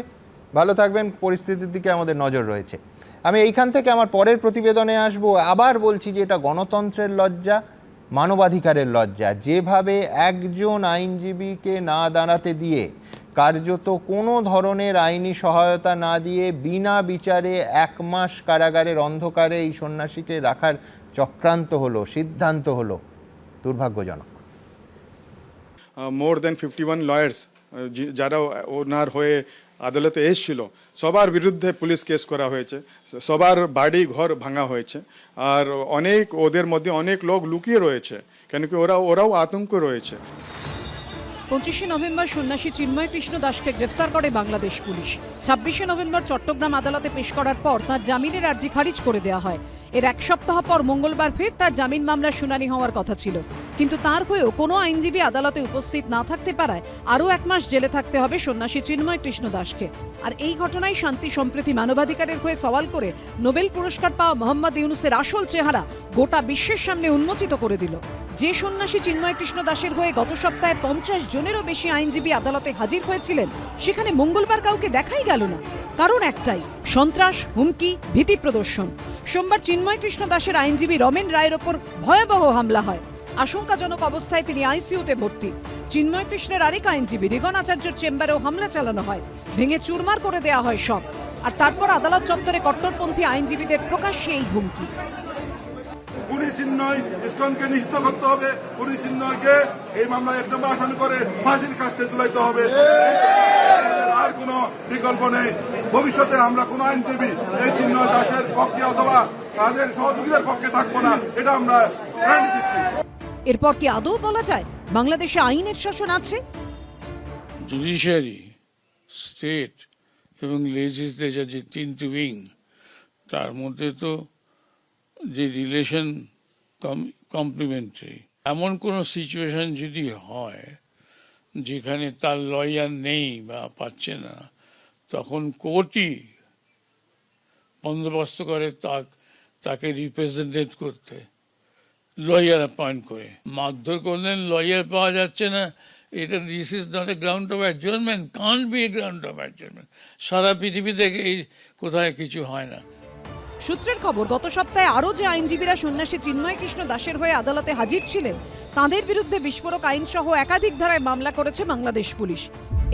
ভালো থাকবেন। পরিস্থিতির দিকে আমাদের নজর রয়েছে। আমি এইখান থেকে আমার পরের প্রতিবেদনে আসব। আবার বলছি যে এটা গণতন্ত্রের লজ্জা, মানবাধিকারের লজ্জা। যেভাবে একজন আইনজীবীকে না দাঁড়াতে দিয়ে, কার্যত কোনো ধরনের আইনি সহায়তা না দিয়ে বিনা বিচারে 1 মাস কারাগারের অন্ধকারে এই সন্ন্যাসীকে রাখার চক্রান্ত হলো, সিদ্ধান্ত হলো, দুর্ভাগ্যজনক। মোর দেন 51 লয়ার্স যারা ওনার হয়ে আদালতে এসেছিল সবার বিরুদ্ধে পুলিশ কেস করা হয়েছে, সবার বাড়ি ঘর ভাঙা হয়েছে, আর ওদের মধ্যে অনেক লোক লুকিয়ে রয়েছে, কেন কি ওরাও আতঙ্ক রয়েছে। 25শে নভেম্বর সন্ন্যাসী চিন্ময় কৃষ্ণ দাসকে গ্রেফতার করে বাংলাদেশ পুলিশ। 26শে নভেম্বর চট্টগ্রাম আদালতে পেশ করার পর তার জামিনের আর্জি খারিজ করে দেওয়া হয়। এর 1 সপ্তাহ পর মঙ্গলবার ফের তার জামিন মামলার শুনানি হওয়ার কথা ছিল, কিন্তু তার হয়েও কোনো আইনজীবী আদালতে উপস্থিত না থাকতে পারায় আরও 1 মাস জেলে থাকতে হবে সন্ন্যাসী চিন্ময় কৃষ্ণ দাসকে। আর এই ঘটনায় শান্তি সম্প্রীতি মানবাধিকারের হয়ে সওয়াল করে নোবেল পুরস্কার পাওয়া মোহাম্মদ ইউনুসের আসল চেহারা গোটা বিশ্বের সামনে উন্মোচিত করে দিল। যে সন্ন্যাসী চিন্ময় কৃষ্ণ দাসের হয়ে গত সপ্তাহে 50 জনেরও বেশি আইনজীবী আদালতে হাজির হয়েছিলেন, সেখানে মঙ্গলবার কাউকে দেখাই গেল না। কারণ একটাই, সন্ত্রাস, হুমকি, ভীতি প্রদর্শন। সোমবার চিন্ময় কৃষ্ণ দাসের আইনজীবী রমেন রায়ের ওপর ভয়াবহ হামলা হয়। আশঙ্কাজনক অবস্থায় তিনি আইসিইউতে ভর্তি। চিন্ময় কৃষ্ণের আরেক আইনজীবী রিগন আচার্যের চেম্বারেও হামলা চালানো হয়, ভেঙে চুরমার করে দেওয়া হয় সব। আর তারপর আদালত চত্বরে কট্টরপন্থী আইনজীবীদের প্রকাশ্যে এই হুমকি। পুলিশ চিন্ময় ইসকনকে নিষিদ্ধ করতে হবে, পুলিশ চিন্ময়কে এই মামলায় 1 নম্বর আসামি করে ফাঁসির কাস্টে ঝুলাইতে হবে, আর কোনো বিকল্প নেই। ভবিষ্যতে আমরা কোনো আইনজীবী এই চিন্ময় দাসের পক্ষে অথবা তাদের সহযোগীদের পক্ষে থাকবো না, এটা আমরা গ্যারান্টি দিচ্ছি। এরপর কি আদৌ বলা যায় বাংলাদেশে আইনের শাসন আছে? জুডিশিয়ারি, স্টেট এবং লেজিসলেচার যে 3টি উইং, তার মধ্যে তো যে রিলেশন কমপ্লিমেন্টারি। এমন কোনো সিচুয়েশন যদি হয় যেখানে তার লয়ার নেই বা পাচ্ছে না, তখন কোর্টই বন্দোবস্ত করে তাকে রিপ্রেজেন্টেট করতে, লয়ার অ্যাপয়েন্ট করে। মারধর করলেন, লয়ার পাওয়া যাচ্ছে না, এটা this is not a ground of adjournment, can't be a ground of adjournment. সারা পৃথিবীতে এই কোথায় কিছু হয় না। সূত্রের খবর, গত সপ্তাহে আরও যে আইনজীবীরা সন্ন্যাসী চিন্ময় কৃষ্ণ দাসের হয়ে আদালতে হাজির ছিলেন, তাঁদের বিরুদ্ধে বিস্ফোরক আইন সহ একাধিক ধারায় মামলা করেছে বাংলাদেশ পুলিশ।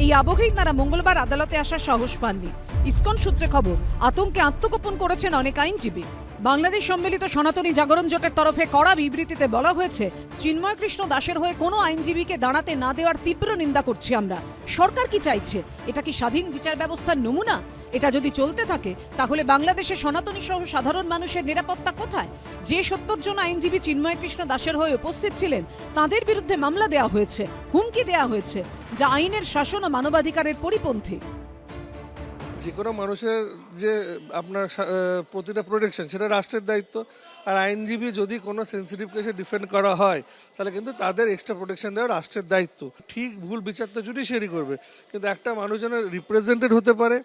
এই আবহেই তারা মঙ্গলবার আদালতে আসার সাহস পাননি। ইসকন সূত্রে খবর, আতঙ্কে আত্মগোপন করেছেন অনেক আইনজীবী। বাংলাদেশ সম্মিলিত সনাতনী জাগরণ জোটের তরফে কড়া বিবৃতিতে বলা হয়েছে, চিন্ময় কৃষ্ণ দাসের হয়ে কোনো আইনজীবীকে দাঁড়াতে না দেওয়ার তীব্র নিন্দা করছি আমরা। সরকার কি চাইছে? এটা কি স্বাধীন বিচার ব্যবস্থার নমুনা? এটা যদি চলতে থাকে তাহলে বাংলাদেশে সনাতনী সহ সাধারণ মানুষের নিরাপত্তা কোথায়? যে 70 জন আইনজীবী চিন্ময় কৃষ্ণ দাসের হয়ে উপস্থিত ছিলেন তাদের বিরুদ্ধে মামলা দেওয়া হয়েছে, হুমকি দেওয়া হয়েছে, যা আইনের শাসন ও মানবাধিকারের পরিপন্থী। যে কোনো মানুষের যে আপনার প্রতিটা প্রোটেকশন সেটা রাষ্ট্রের দায়িত্ব। আর আইনজীবী যদি কোনো সেন্সিটিভ কেসে ডিফেন্ড করা হয় তাহলে কিন্তু তাদের এক্সট্রা প্রোটেকশন দেওয়া রাষ্ট্রের দায়িত্ব। ঠিক ভুল বিচার তো জুডিশিয়ারি করবে, কিন্তু একটা মানুষ যেন রিপ্রেজেন্টেড হতে পারে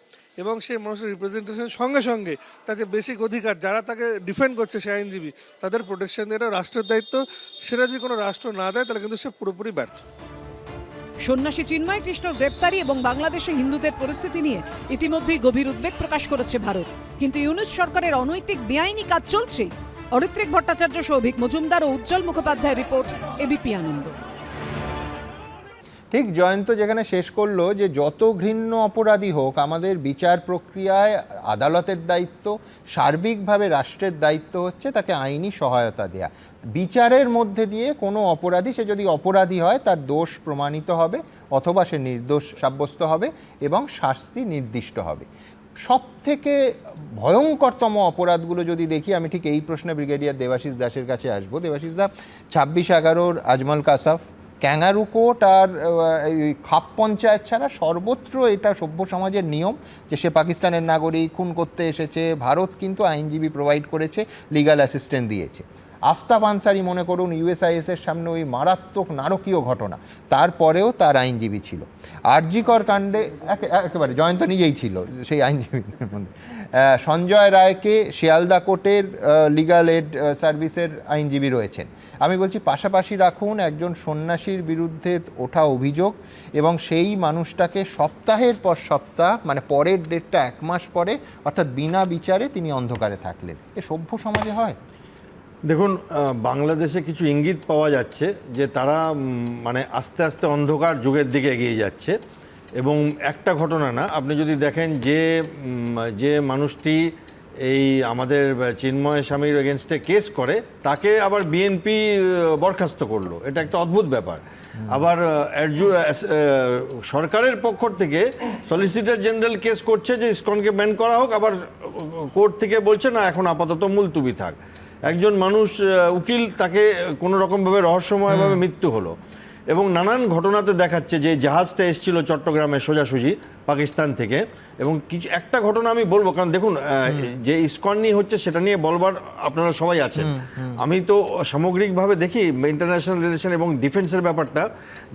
এবং সেই মানুষের রিপ্রেজেন্টেশনের সঙ্গে সঙ্গে তার যে বেসিক অধিকার যারা তাকে ডিফেন্ড করছে সে আইনজীবী তাদের প্রোটেকশন দেওয়াটা রাষ্ট্রের দায়িত্ব। সেটা যদি কোনো রাষ্ট্র না দেয় তাহলে কিন্তু সে পুরোপুরি ব্যর্থ। সন্ন্যাসী চিন্ময় কৃষ্ণর গ্রেফতারি এবং বাংলাদেশে হিন্দুদের পরিস্থিতি নিয়ে ইতিমধ্যেই গভীর উদ্বেগ প্রকাশ করেছে ভারত। কিন্তু ইউনূস সরকারের অনৈতিক বেআইনি কাজ চলছেই। অরিত্রিক ভট্টাচার্য, সৌভিক মজুমদার ও উজ্জ্বল মুখোপাধ্যায়ের রিপোর্ট, এবিপি আনন্দ। ঠিক জয়ন্ত যেখানে শেষ করলো যে যত ঘৃণ্য অপরাধী হোক আমাদের বিচার প্রক্রিয়ায় আদালতের দায়িত্ব, সার্বিকভাবে রাষ্ট্রের দায়িত্ব হচ্ছে তাকে আইনি সহায়তা দেয়া। বিচারের মধ্যে দিয়ে কোনো অপরাধী, সে যদি অপরাধী হয় তার দোষ প্রমাণিত হবে অথবা সে নির্দোষ সাব্যস্ত হবে এবং শাস্তি নির্দিষ্ট হবে। সব থেকে ভয়ঙ্করতম অপরাধগুলো যদি দেখি, আমি ঠিক এই প্রশ্নে ব্রিগেডিয়ার দেবাশিস দাসের কাছে আসবো। দেবাশিস দা, 26/11 আজমল কাসাফ, ক্যাঙ্গারু কোর্ট আর খাপ পঞ্চায়েত ছাড়া সর্বত্র এটা সভ্য সমাজের নিয়ম যে সে পাকিস্তানের নাগরিক, খুন করতে এসেছে, ভারত কিন্তু আইনজীবী প্রোভাইড করেছে, লিগ্যাল অ্যাসিস্ট্যান্ট দিয়েছে। আফতাব আনসারি মনে করুন ইউএসআইএসের সামনে ওই মারাত্মক নারকীয় ঘটনা, তারপরেও তার আইনজীবী ছিল। আরজিকর কাণ্ডে একেবারে জয়ন্ত নিজেই ছিল সেই আইনজীবীদের মধ্যে। সঞ্জয় রায়কে শিয়ালদা কোর্টের লিগ্যাল এড সার্ভিসের আইনজীবী রয়েছেন। আমি বলছি পাশাপাশি রাখুন একজন সন্ন্যাসীর বিরুদ্ধে ওঠা অভিযোগ এবং সেই মানুষটাকে সপ্তাহের পর সপ্তাহ, মানে পরের ডেটটা 1 মাস পরে, অর্থাৎ বিনা বিচারে তিনি অন্ধকারে থাকলেন। এ সভ্য সমাজে হয়? দেখুন, বাংলাদেশে কিছু ইঙ্গিত পাওয়া যাচ্ছে যে তারা মানে আস্তে আস্তে অন্ধকার যুগের দিকে এগিয়ে যাচ্ছে। এবং একটা ঘটনা না, আপনি যদি দেখেন যে মানুষটি এই আমাদের চিন্ময় স্বামীর এগেনস্টে কেস করে তাকে আবার বিএনপি বরখাস্ত করলো, এটা একটা অদ্ভুত ব্যাপার। আবার সরকারের পক্ষ থেকে সলিসিটর জেনারেল কেস করছে যে ইসকনকে ব্যান করা হোক, আবার কোর্ট থেকে বলছে না এখন আপাতত মুলতুবি থাক। একজন মানুষ উকিল, তাকে কোনো রকমভাবে রহস্যময়ভাবে মৃত্যু হলো। এবং নানান ঘটনাতে দেখাচ্ছে যে জাহাজটা এসেছিল চট্টগ্রামে সোজাসুজি পাকিস্তান থেকে। এবং কিছু একটা ঘটনা আমি বলবো, কারণ দেখুন যে ইসকন নিয়ে হচ্ছে সেটা নিয়ে বলবার আপনারা সবাই আছেন। আমি তো সামগ্রিকভাবে দেখি ইন্টারন্যাশনাল রিলেশন এবং ডিফেন্সের ব্যাপারটা,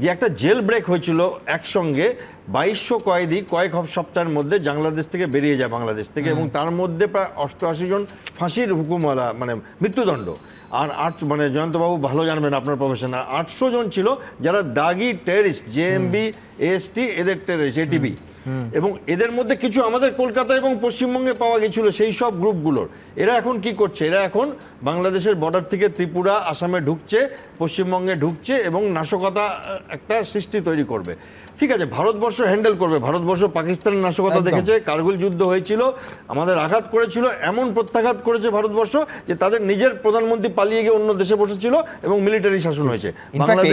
যে একটা জেল ব্রেক হয়েছিল একসঙ্গে 2200 কয়েদি কয়েক সপ্তাহের মধ্যে বাংলাদেশ থেকে বেরিয়ে যায় বাংলাদেশ থেকে, এবং তার মধ্যে প্রায় 88 জন ফাঁসির হুকুমওয়ালা, মানে মৃত্যুদণ্ড। আর মানে জয়ন্তবাবু ভালো জানবেন আপনার প্রফেশন, 800 জন ছিল যারা দাগি টেররিস্ট, জেএমবি, এএসটি, এদের টেররিস্ট, এটিবি। এবং এদের মধ্যে কিছু আমাদের কলকাতা এবং পশ্চিমবঙ্গে পাওয়া গেছিল সেই সব গ্রুপগুলোর। এরা এখন কি করছে? এরা এখন বাংলাদেশের বর্ডার থেকে ত্রিপুরা, আসামে ঢুকছে, পশ্চিমবঙ্গে ঢুকছে এবং নাশকতা একটা সৃষ্টি তৈরি করবে। ঠিক আছে, ভারতবর্ষ হ্যান্ডেল করবে। ভারতবর্ষ পাকিস্তানের নাশকতা দেখেছে, কার্গিল যুদ্ধ হয়েছিল, আমাদের আঘাত করেছিল, এমন প্রত্যাঘাত করেছে ভারতবর্ষ যে তাদের নিজের প্রধানমন্ত্রী পালিয়ে গিয়ে অন্য দেশে বসেছিল এবং মিলিটারি শাসন হয়েছে।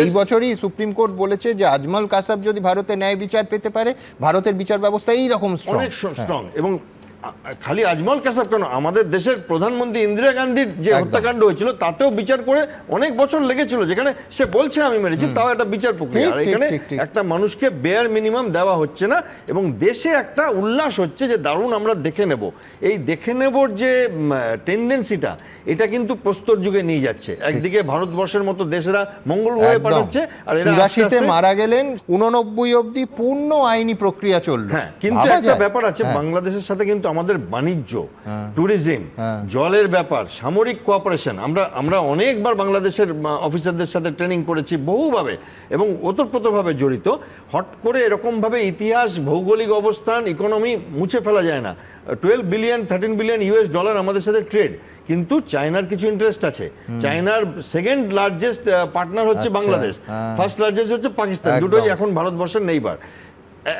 এই বছরই সুপ্রিম কোর্ট বলেছে যে আজমল কাসাব যদি ভারতে ন্যায় বিচার পেতে পারে, ভারতের বিচার ব্যবস্থা এইরকম অনেক স্ট্রং। এবং খালি আজমল কাসাব কেন, আমাদের দেশের প্রধানমন্ত্রী ইন্দিরা গান্ধীর যে হত্যাকাণ্ড হয়েছিল তাতেও বিচার করে অনেক বছর লেগেছিল, যেখানে সে বলছে আমি মেরেছি, তাও একটা বিচার প্রক্রিয়া। আর এখানে একটা মানুষকে বেয়ার মিনিমাম দেওয়া হচ্ছে না এবং দেশে একটা উল্লাস হচ্ছে যে দারুণ আমরা দেখে নেব। এই দেখে নেবর যে টেন্ডেন্সিটা, এটা কিন্তু প্রস্তর যুগে নিয়ে যাচ্ছে। একদিকে ভারতবর্ষের মতো দেশেরা মঙ্গল গ্রহে পাঠাচ্ছে, আর এরা 84-তে মারা গেলেন, 89 অবধি পূর্ণ আইনি প্রক্রিয়া চললো। হ্যাঁ, কিন্তু একটা ব্যাপার আছে, বাংলাদেশের সাথে কিন্তু আমাদের বাণিজ্য, ট্যুরিজম, জলের ব্যাপার, সামরিক কোঅপারেশন, আমরা অনেকবার বাংলাদেশের অফিসারদের সাথে ট্রেনিং করেছি বহুভাবে এবং ওতপ্রোতভাবে জড়িত। হট করে এরকমভাবে ইতিহাস, ভৌগোলিক অবস্থান, ইকোনমি মুছে ফেলা যায় না। 12 বিলিয়ন 13 বিলিয়ন ইউএস ডলার আমাদের সাথে ট্রেড, কিন্তু চায়নার কিছু ইন্টারেস্ট আছে। চায়নার সেকেন্ড লার্জেস্ট পার্টনার হচ্ছে বাংলাদেশ, ফার্স্ট লার্জেস্ট হচ্ছে পাকিস্তান, দুটোই এখন ভারতবর্ষের নেইবার।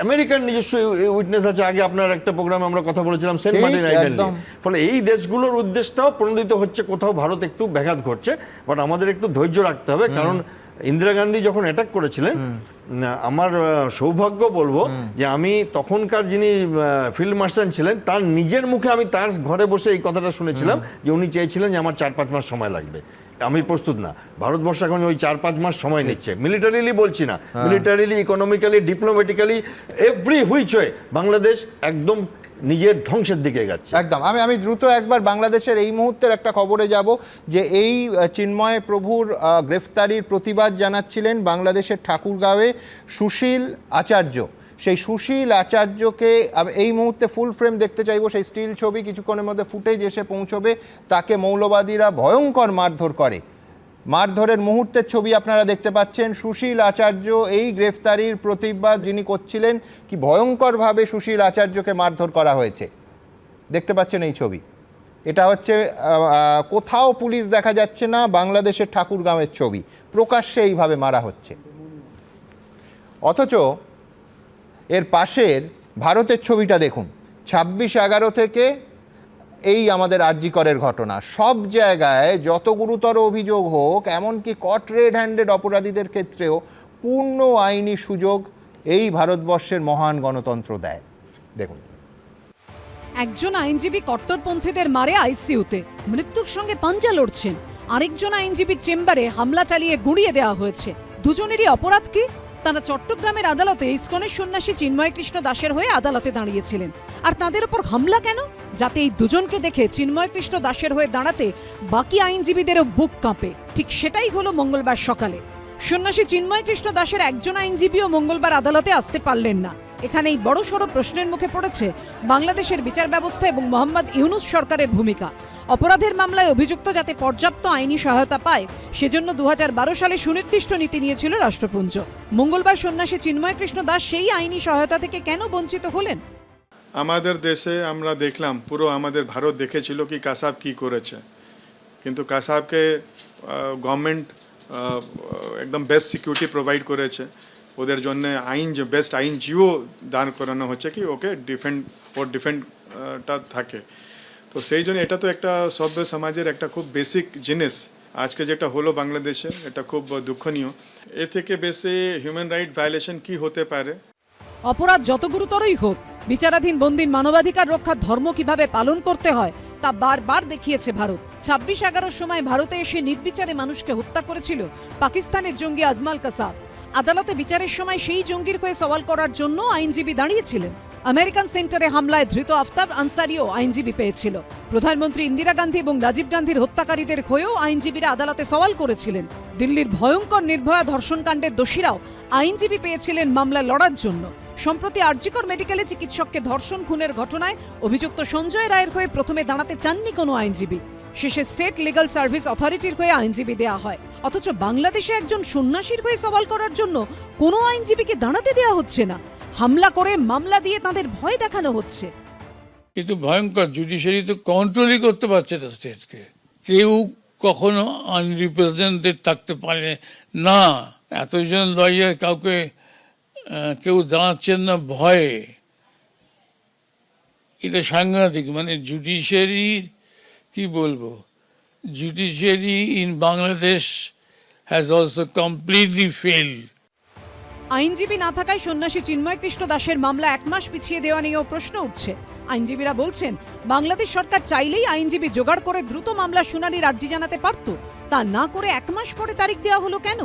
আমেরিকার নিজস্ব উইটনেস আছে। আগে আপনার একটা প্রোগ্রামে আমরা কথা বলেছিলাম সেন্ট ঠিক, মার্টিন আইল্যান্ড একদম। নিয়ে। ফলে এই দেশগুলোর উদ্দেশ্যটাও প্রণোদিত হচ্ছে, কোথাও ভারত একটু ব্যাঘাত ঘটছে, বাট আমাদের একটু ধৈর্য রাখতে হবে। কারণ ইন্দিরা গান্ধী যখন অ্যাটাক করেছিলেন, আমার সৌভাগ্য বলবো যে আমি তখনকার যিনি ফিল্ড মার্শাল ছিলেন তার নিজের মুখে আমি তার ঘরে বসে এই কথাটা শুনেছিলাম যে উনি চেয়েছিলেন যে আমার 4-5 মাস সময় লাগবে, আমি প্রস্তুত না। ভারতবর্ষ এখন ওই 4-5 মাস সময় নিচ্ছে, মিলিটারিলি বলছি না, militarily, economically, diplomatically, every which way Bangladesh একদম নিজের ধ্বংসের দিকে যাচ্ছে। একদম। আমি দ্রুত একবার বাংলাদেশের এই মুহূর্তের একটা খবরে যাব যে এই চিন্ময় প্রভুর গ্রেফতারির প্রতিবাদ জানাচ্ছিলেন বাংলাদেশের ঠাকুরগাঁওয়ে সুশীল আচার্য। সেই সুশীল আচার্যকে এই মুহূর্তে ফুল ফ্রেম দেখতে চাইবো, সেই স্টিল ছবি কিছুক্ষণের মধ্যে ফুটেজ এসে পৌঁছবে। তাকে মৌলবাদীরা ভয়ঙ্কর মারধর করে, মারধরের মুহূর্তের ছবি আপনারা দেখতে পাচ্ছেন। সুশীল আচার্য এই গ্রেফতারির প্রতিবাদ যিনি করছিলেন, কি ভয়ঙ্করভাবে সুশীল আচার্যকে মারধর করা হয়েছে দেখতে পাচ্ছেন এই ছবি। এটা হচ্ছে কোথাও পুলিশ দেখা যাচ্ছে না, বাংলাদেশের ঠাকুরগাঁওয়ের ছবি, প্রকাশ্যে এইভাবে মারা হচ্ছে। অথচ এর পাশের ভারতের ছবিটা দেখুন, 26/11 থেকে এই আমাদের আরজি করের ঘটনা। সব জায়গায় যত গুরুতর অভিযোগ হোক, এমনকি কট রেড হ্যান্ডেড অপরাধীদের ক্ষেত্রেও পূর্ণ আইনি সুযোগ এই ভারতবর্ষের মহান গণতন্ত্র দেয়। দেখুন, একজন আইনজীবী কট্টরপন্থীদের মারে আইসিইউতে, মৃত্যুর সঙ্গে পাঞ্জা লড়ছেন। আরেকজন আইনজীবীর চেম্বারে হামলা চালিয়ে গুঁড়িয়ে দেওয়া হয়েছে। দুজনেরই অপরাধ কি? তারা চট্টগ্রামের আদালতে ইসকনের সন্ন্যাসী চিন্ময় কৃষ্ণ দাসের হয়ে আদালতে দাঁড়িয়েছিলেন। আর তাদের উপর হামলা কেন? যাতে এই দুজনকে দেখে চিন্ময় কৃষ্ণ দাসের হয়ে দাঁড়াতে বাকি আইনজীবীদেরও বুক কাঁপে। ঠিক সেটাই হলো মঙ্গলবার সকালে। সন্ন্যাসী চিন্ময় কৃষ্ণ দাসের একজন আইনজীবীও মঙ্গলবার আদালতে আসতে পারলেন না। এখানেই বড়সড় প্রশ্নের মুখে পড়েছে বাংলাদেশের বিচার ব্যবস্থা এবং মোহাম্মদ ইউনূস সরকারের ভূমিকা। অপরাধের মামলায় অভিযুক্ত যাতে পর্যাপ্ত আইনি সহায়তা পায়, সেজন্য 2012 সালে সুনির্দিষ্ট নীতি নিয়েছিল রাষ্ট্রপুঞ্জ। মঙ্গলবার সন্ন্যাসী চিন্ময় কৃষ্ণ দাস সেই আইনি সহায়তা থেকে কেন বঞ্চিত হলেন? আমাদের দেশে আমরা দেখলাম, পুরো আমাদের ভারত দেখেছিল কি কাসাব কি করেছে, কিন্তু কাসাবকে গভর্নমেন্ট একদম বেস্ট সিকিউরিটি প্রোভাইড করেছে। ওদের জন্য আইন, যে বেস্ট আইনজীবী দান করানো হচ্ছে কি ওকে ডিফেন্ডটা থাকে। তো সেই জন্য এটা তো একটা সভ্য সমাজের একটা খুব বেসিক জিনিস। আজকে যেটা হলো বাংলাদেশে, এটা খুব দুঃখনীয়। এ থেকে বেশি হিউম্যান রাইট ভায়োলেশন কি হতে পারে? অপরাধ যত গুরুতরই হোক, বিচারাধীন বন্দীর মানবাধিকার রক্ষার ধর্ম কিভাবে পালন করতে হয় তা বারবার দেখিয়েছে ভারত। 26/11 সময় ভারতে এসে নির্বিচারে মানুষকে হত্যা করেছিল পাকিস্তানের জঙ্গি আজমাল কাসাব। আদালতে বিচারের সময় সেই জঙ্গির হয়ে সওয়াল করার জন্য আইনজীবী দাঁড়িয়েছিলেন। আমেরিকান সেন্টারে হামলায় ধৃত আফতাব আনসারিও আইনজীবী পেয়েছিল। প্রধানমন্ত্রী ইন্দিরা গান্ধী এবং রাজীব গান্ধীর হত্যাকারীদের হয়েও আইনজীবীরা আদালতে সওয়াল করেছিলেন। দিল্লির ভয়ঙ্কর নির্ভয়া ধর্ষণকাণ্ডের দোষীরাও আইনজীবী পেয়েছিলেন মামলা লড়ার জন্য। সম্প্রতি আরজিকর মেডিকেলে চিকিৎসককে ধর্ষণ খুনের ঘটনায় অভিযুক্ত সঞ্জয় রায়ের হয়ে প্রথমে দাঁড়াতে চাননি কোনো আইনজীবী। শেষে স্টেট লিগ্যাল সার্ভিস অথরিটির হয়ে আইনজীবী দেয়া হয়। অথচ বাংলাদেশে একজন সন্ন্যাসীর হয়ে সওয়াল করার জন্য কোনো আইনজীবীকে দাঁড়াতে দেওয়া হচ্ছে না। হামলা করে মামলা দিয়ে তাদের ভয় দেখানো হচ্ছে। কিন্তু ভয়ঙ্কর, জুডিশিয়ারি তো কন্ট্রোলই করতে পারছে না স্টেটকে। কেউ কখনো আনরিপ্রেজেন্টেড থাকতে পারে না। এতজন লয়ার, কাউকে কেউ দাঁড়াচ্ছেন না ভয়ে। এটা সাংঘাতিক। মানে জুডিশিয়ারি, কি বলবো, judiciary in Bangladesh has also completely fail. আইনজীবী না থাকায় সন্ন্যাসী চিন্ময় কৃষ্ণ দাসের মামলা 1 মাস পিছিয়ে দেওয়া নিয়েও প্রশ্ন উঠছে। আইনজীবীরা বলছেন, বাংলাদেশ সরকার চাইলেই আইনজীবী জোগাড় করে দ্রুত মামলা শুনানির আর্জি জানাতে পারত। তা না করে 1 মাস পরে তারিখ দেওয়া হলো কেন?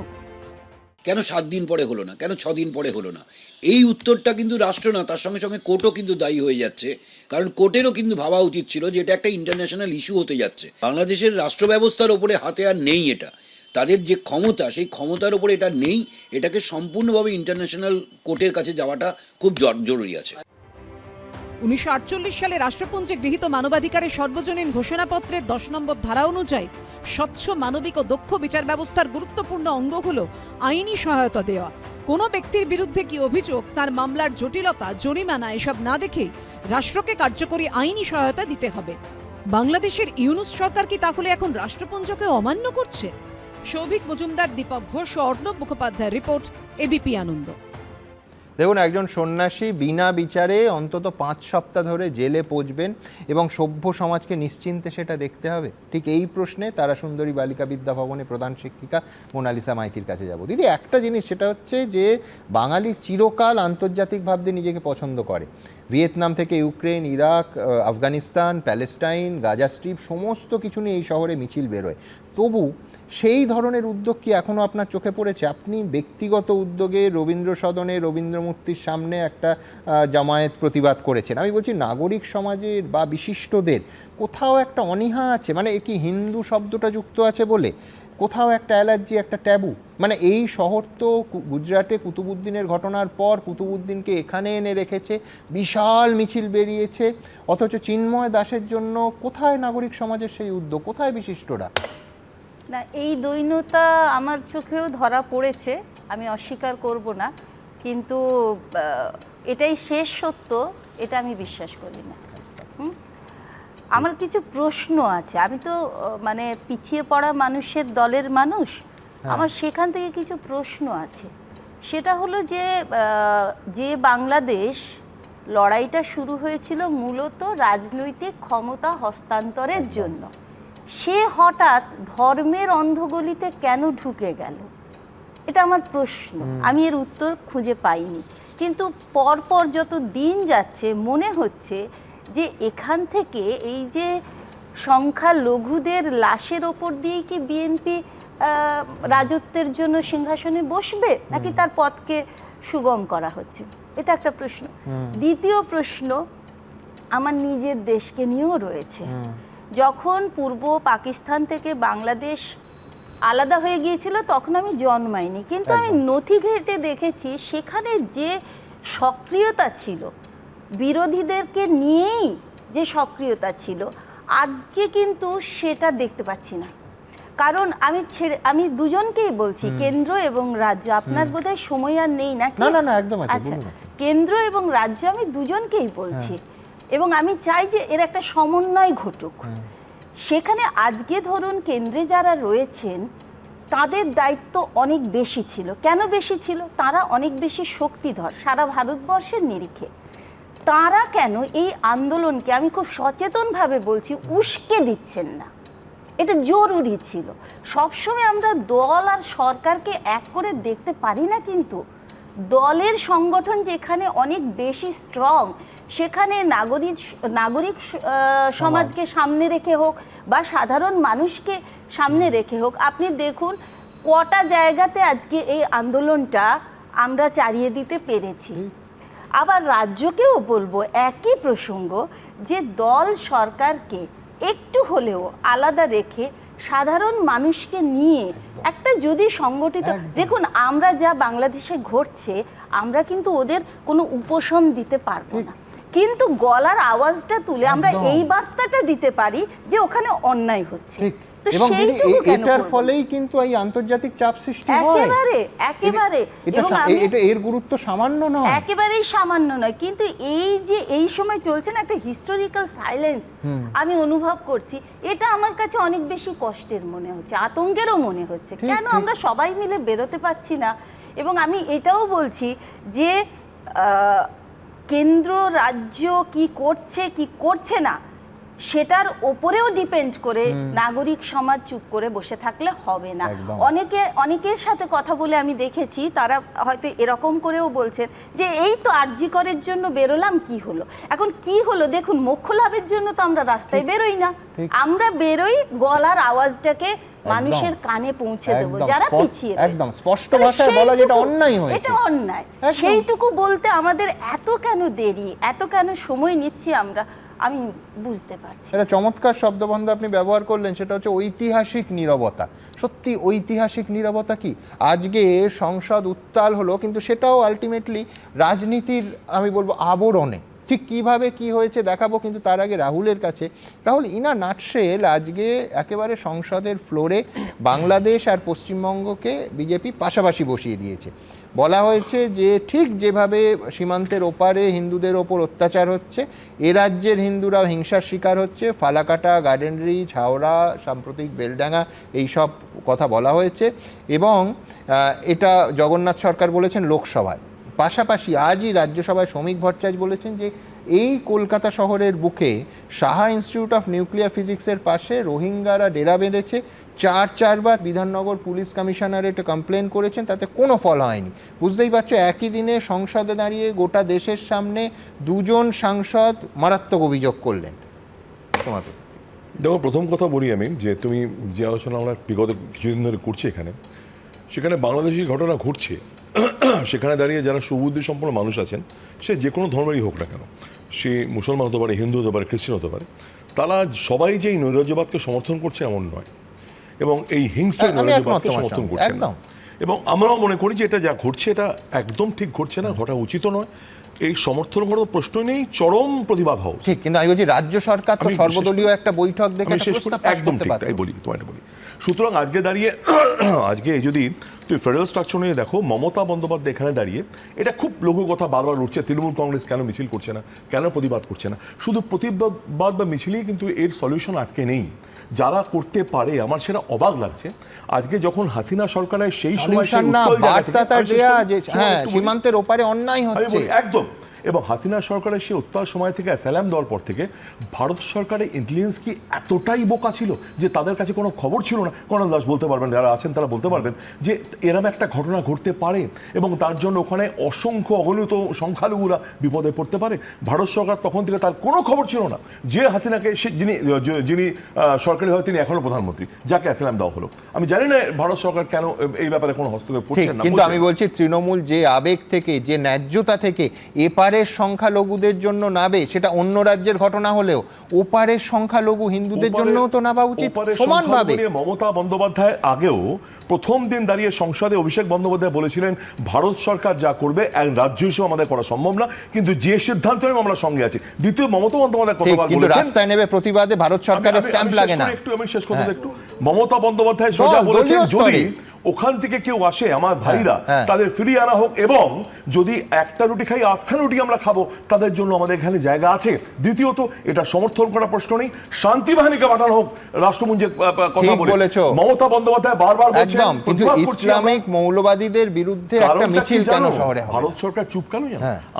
কেন 7 দিন পরে হলো না? কেন 6 দিন পরে হলো না? এই উত্তরটা কিন্তু রাষ্ট্র না, তার সঙ্গে সঙ্গে কোর্টও কিন্তু দায়ী হয়ে যাচ্ছে। কারণ কোর্টেরও কিন্তু ভাবা উচিত ছিল যে এটা একটা ইন্টারন্যাশনাল ইস্যু হতে যাচ্ছে। বাংলাদেশের রাষ্ট্র ব্যবস্থার ওপরে হাতে আর নেই এটা। তাদের যে ক্ষমতা, সেই ক্ষমতার ওপরে এটা নেই। এটাকে সম্পূর্ণভাবে ইন্টারন্যাশনাল কোর্টের কাছে যাওয়াটা খুব জরুরি আছে। 1948 সালে রাষ্ট্রপুঞ্জে গৃহীত মানবাধিকারের সর্বজনীন ঘোষণাপত্রের 10 নম্বর ধারা অনুযায়ী স্বচ্ছ, মানবিক ও দক্ষ বিচার ব্যবস্থার গুরুত্বপূর্ণ অঙ্গ হল আইনি সহায়তা দেওয়া। কোনো ব্যক্তির বিরুদ্ধে কি অভিযোগ, তার মামলার জটিলতা, জরিমানা এসব না দেখেই রাষ্ট্রকে কার্যকরী আইনি সহায়তা দিতে হবে। বাংলাদেশের ইউনূস সরকার কি তাহলে এখন রাষ্ট্রপুঞ্জকে অমান্য করছে? সৌভিক মজুমদার, দীপক ঘোষ ও অর্ণব মুখোপাধ্যায়ের রিপোর্ট, এবিপি আনন্দ। দেখুন, একজন সন্ন্যাসী বিনা বিচারে অন্তত 5 সপ্তাহ ধরে জেলে পচবেন এবং সভ্য সমাজকে নিশ্চিন্তে সেটা দেখতে হবে। ঠিক এই প্রশ্নে তারাসুন্দরী বালিকা বিদ্যা ভবনে প্রধান শিক্ষিকা মোনালিসা মাইতির কাছে যাব। দিদি, একটা জিনিস, সেটা হচ্ছে যে বাঙালি চিরকাল আন্তর্জাতিক ভাবতে নিজেকে পছন্দ করে। ভিয়েতনাম থেকে Ukraine, Iraq, Afghanistan, Palestine, Gaza strip সমস্ত কিছু নিয়ে এই শহরে মিছিল বেরোয়। তবু সেই ধরনের উদ্যোগ কি এখনও আপনার চোখে পড়েছে? আপনি ব্যক্তিগত উদ্যোগে রবীন্দ্র সদনে রবীন্দ্র মূর্তির সামনে একটা জামায়াত প্রতিবাদ করেছেন। আমি বলছি নাগরিক সমাজের বা বিশিষ্টদের কোথাও একটা অনীহা আছে, মানে কি হিন্দু শব্দটা যুক্ত আছে বলে কোথাও একটা অ্যালার্জি, একটা ট্যাবু? মানে এই শহর তো গুজরাটে কুতুবুদ্দিনের ঘটনার পর কুতুবুদ্দিনকে এখানে এনে রেখেছে, বিশাল মিছিল বেরিয়েছে, অথচ চিন্ময় দাসের জন্য কোথায় নাগরিক সমাজের সেই উদ্যোগ, কোথায় বিশিষ্টরা? না, এই দৈন্যতা আমার চোখেও ধরা পড়েছে, আমি অস্বীকার করব না, কিন্তু এটাই শেষ সত্য এটা আমি বিশ্বাস করি না। আমার কিছু প্রশ্ন আছে, আমি তো মানে পিছিয়ে পড়া মানুষের দলের মানুষ, আমার সেখান থেকে কিছু প্রশ্ন আছে। সেটা হলো যে বাংলাদেশ লড়াইটা শুরু হয়েছিল মূলত রাজনৈতিক ক্ষমতা হস্তান্তরের জন্য, সে হঠাৎ ধর্মের অন্ধগলিতে কেন ঢুকে গেল, এটা আমার প্রশ্ন। আমি এর উত্তর খুঁজে পাইনি, কিন্তু পরপর যত দিন যাচ্ছে মনে হচ্ছে যে এখান থেকে এই যে সংখ্যালঘুদের লাশের ওপর দিয়েই কি বিএনপি রাজত্বের জন্য সিংহাসনে বসবে, নাকি তার পথকে সুগম করা হচ্ছে, এটা একটা প্রশ্ন। দ্বিতীয় প্রশ্ন আমার নিজের দেশকে নিয়েও রয়েছে। যখন পূর্ব পাকিস্তান থেকে বাংলাদেশ আলাদা হয়ে গিয়েছিল তখন আমি জন্মাইনি, কিন্তু আমি নথি ঘেঁটে দেখেছি সেখানে যে সক্রিয়তা ছিল, বিরোধীদেরকে নিয়েই যে সক্রিয়তা ছিল, আজকে কিন্তু সেটা দেখতে পাচ্ছি না। কারণ আমি দুজনকেই বলছি, কেন্দ্র এবং রাজ্য। আপনার বোধহয় সময় আর নেই না? না, একদম আছে। আচ্ছা, কেন্দ্র এবং রাজ্য আমি দুজনকেই বলছি, এবং আমি চাই যে এর একটা সমন্বয় ঘটুক। সেখানে আজকে ধরুন কেন্দ্রে যারা রয়েছেন তাদের দায়িত্ব অনেক বেশি ছিল। কেন বেশি ছিল? তারা অনেক বেশি শক্তিধর সারা ভারতবর্ষের নিরিখে। তারা কেন এই আন্দোলনকে, আমি খুব সচেতনভাবে বলছি, উস্কে দিচ্ছেন না? এটা জরুরি ছিল। সবসময় আমরা দল আর সরকারকে এক করে দেখতে পারি না, কিন্তু দলের সংগঠন যেখানে অনেক বেশি স্ট্রং, সেখানে নাগরিক সমাজকে সামনে রেখে হোক বা সাধারণ মানুষকে সামনে রেখে হোক, আপনি দেখুন কটা জায়গাতে আজকে এই আন্দোলনটা আমরা চালিয়ে দিতে পেরেছি। আবার রাজ্যকেও বলবো একই প্রসঙ্গ, যে দল সরকারকে একটু হলেও আলাদা রেখে সাধারণ মানুষকে নিয়ে একটা যদি সংগঠিত, দেখুন আমরা যা বাংলাদেশে ঘটছে আমরা কিন্তু ওদের কোনো উপশম দিতে পারবো না, কিন্তু গলার আওয়াজটা তুলে আমরা এই বার্তাটা দিতে পারি যে ওখানে অন্যায় হচ্ছে। এবং এটার ফলেই কিন্তু এই আন্তর্জাতিক চাপ সৃষ্টি হয়। একেবারে এটা এর গুরুত্ব সামান্য নয়, একেবারেই সামান্য নয়। কিন্তু এই যে এই সময় চলছে না একটা হিস্টোরিক্যাল সাইলেন্স, আমি অনুভব করছি, এটা আমার কাছে অনেক বেশি কষ্টের মনে হচ্ছে, আতঙ্কেরও মনে হচ্ছে। কেন আমরা সবাই মিলে বেরোতে পারছি না? এবং আমি এটাও বলছি যে কেন্দ্র রাজ্য কি করছে কি করছে না সেটার ওপরেও ডিপেন্ড করে নাগরিক সমাজ চুপ করে বসে থাকলে হবে না। অনেকের সাথে কথা বলে আমি দেখেছি, তারা হয়তো এরকম করেও বলছেন যে এই তো আরজি করের জন্য বেরোলাম, কি হলো? এখন কি হলো দেখুন, মোক্ষ লাভের জন্য তো আমরা রাস্তায় বেরোই না, আমরা বেরোই গলার আওয়াজটাকে মানুষের কানে পৌঁছে দেবো যারা পিছিয়ে। একদম স্পষ্ট ভাষায় বলা যেটা অন্যায় হয়েছে, এটা অন্যায়, সেইটুকু বলতে আমাদের এত কেন দেরি, এত কেন সময় নিচ্ছি আমরা, আমি বুঝতে পারছি। এটা চমৎকার শব্দবন্ধ আপনি ব্যবহার করলেন, সেটা হচ্ছে ঐতিহাসিক নীরবতা। সত্যি ঐতিহাসিক নীরবতা কি? আজকে সংসদ উত্তাল হলো, কিন্তু সেটাও আলটিমেটলি রাজনীতির আমি বলবো আবরণে। ঠিক কিভাবে কি হয়েছে দেখাবো, কিন্তু তার আগে রাহুলের কাছে। রাহুল, ইন আ নাটশেল আজকে একেবারে সংসদের ফ্লোরে বাংলাদেশ আর পশ্চিমবঙ্গকে বিজেপি পাশাপাশি বসিয়ে দিয়েছে। বলা হয়েছে যে ঠিক যেভাবে সীমান্তের ওপারে হিন্দুদের ওপর অত্যাচার হচ্ছে, এ রাজ্যের হিন্দুরাও হিংসার শিকার হচ্ছে। ফালাকাটা, গার্ডেন রিচ, হাওড়া, সাম্প্রতিক বেলডাঙ্গা, এই সব কথা বলা হয়েছে। এবং এটা জগন্নাথ সরকার বলেছেন লোকসভায়। পাশাপাশি আজই রাজ্যসভায় শ্রমিক ভট্টাচার্য বলেছেন যে এই কলকাতা শহরের বুকে সাহা ইনস্টিটিউট অফ নিউক্লিয়ার ফিজিক্সের পাশে রোহিঙ্গারা ডেরা বেঁধেছে, চারবার বিধাননগর পুলিশ কমিশনারেটে কমপ্লেন করেছেন, তাতে কোনো ফল হয়নি। বুঝতেই পারছো, একই দিনে সংসদে দাঁড়িয়ে গোটা দেশের সামনে দুজন সাংসদ মারাত্মক অভিযোগ করলেন। তোমাকে দেখো, প্রথম কথা বলি আমি যে তুমি যে আলোচনা আমরা বিগত কিছুদিন ধরে করছি সেখানে বাংলাদেশি ঘটনা ঘটছে, সেখানে দাঁড়িয়ে যারা সুবুদ্ধি সম্পন্ন মানুষ আছেন, সে যে কোনো ধর্মেরই হোক না কেন, সে মুসলমান হতে পারে, হিন্দু হতে পারে, খ্রিস্টান হতে পারে, তারা সবাই যে এই নৈরাজ্যবাদকে সমর্থন করছে এমন নয়, এবং এই হিংস্র নৈরাজ্যবাদকে সমর্থন করছে না। এবং আমরাও মনে করি যে এটা যা ঘটছে এটা একদম ঠিক ঘটছে না, ঘটা উচিত নয়। এই সমর্থন করার প্রশ্নই নেই, চরম প্রতিবাদ হও ঠিক। কিন্তু আমি বলছি রাজ্য সরকার তো সর্বদলীয় একটা বৈঠক দেখে একদম ঠিক, তাই বলি তোমায় বলি। সুতরাং আজকে দাঁড়িয়ে আজকে যদি তুই ফেডারেল স্ট্রাকচার নিয়ে দেখো, মমতা বন্দ্যোপাধ্যায় এখানে দাঁড়িয়ে এটা খুব লঘু কথা বারবার উঠছে, তৃণমূল কংগ্রেস কেন মিছিল করছে না, কেন প্রতিবাদ করছে না। শুধু প্রতিবাদ বা মিছিলেই কিন্তু এর সলিউশন আটকে নেই, যারা করতে পারে আমার সেটা অবাক লাগছে। আজকে যখন হাসিনা সরকারের সেই সময় সীমান্তের ওপারে অন্যায় হচ্ছে একদম, এবং হাসিনা সরকারের সেই উত্তাল সময় থেকে অ্যাসাইলাম দেওয়ার পর থেকে ভারত সরকারের ইন্টেলিজেন্স কি এতটাই বোকা ছিল যে তাদের কাছে কোনো খবর ছিল না? কর্নেল দাস বলতে পারবেন, যারা আছেন তারা বলতে পারবেন যে এরম একটা ঘটনা ঘটতে পারে এবং তার জন্য ওখানে অসংখ্য অগণিত সংখ্যালঘুরা বিপদে পড়তে পারে। ভারত সরকার তখন থেকে তার কোনো খবর ছিল না যে হাসিনাকে যিনি সরকারি হয় তিনি এখনো প্রধানমন্ত্রী, যাকে অ্যাসাইলাম দেওয়া হলো। আমি জানি না ভারত সরকার কেন এই ব্যাপারে কোনো হস্তক্ষেপ করছে না, কিন্তু আমি বলছি তৃণমূল যে আবেগ থেকে, যে ন্যায্যতা থেকে এপারের সংখ্যালঘুদের জন্য নাবে, সেটা অন্য রাজ্যের ঘটনা হলেও ওপারের সংখ্যালঘু হিন্দুদের জন্য তো নাবা উচিত সমানভাবে। মমতা বন্দ্যোপাধ্যায় আগেও প্রথম দিন দাঁড়িয়ে সংসদে অভিষেক বন্দ্যোপাধ্যায় বলেছিলেন ভারত সরকার যা করবে এক রাজ্য হিসেবে আমাদের করা সম্ভব না, কিন্তু যে সিদ্ধান্ত নেবে আমরা সঙ্গে আছি। দ্বিতীয়, মমতা বন্দ্যোপাধ্যায় কতবার বলেছেন রাস্তায় নেবে প্রতিবাদে ভারত সরকারের স্ট্যাম্প লাগে না। আমি শেষ কথা একটু, মমতা বন্দ্যোপাধ্যায় সোজা বলেছেন যদি ওখান থেকে কেউ আসে আমার ভাইরা তাদের ফিরিয়ে আনা হোক, এবং যদি একটা রুটি খাই আটখানা রুটি আমরা খাবো, তাদের জন্য আমাদের এখানে জায়গা আছে। দ্বিতীয়ত, এটা সমর্থন করার প্রশ্ন নেই, শান্তি বাহিনীকে পাঠানো হোক রাষ্ট্রপুঞ্জের কথা বলে মমতা বন্দ্যোপাধ্যায় বারবার বলছেন। কিন্তু ইসলামিক মৌলবাদীদের বিরুদ্ধে একটা মিছিল কেন শহরে? ভারত সরকার চুপ কেন?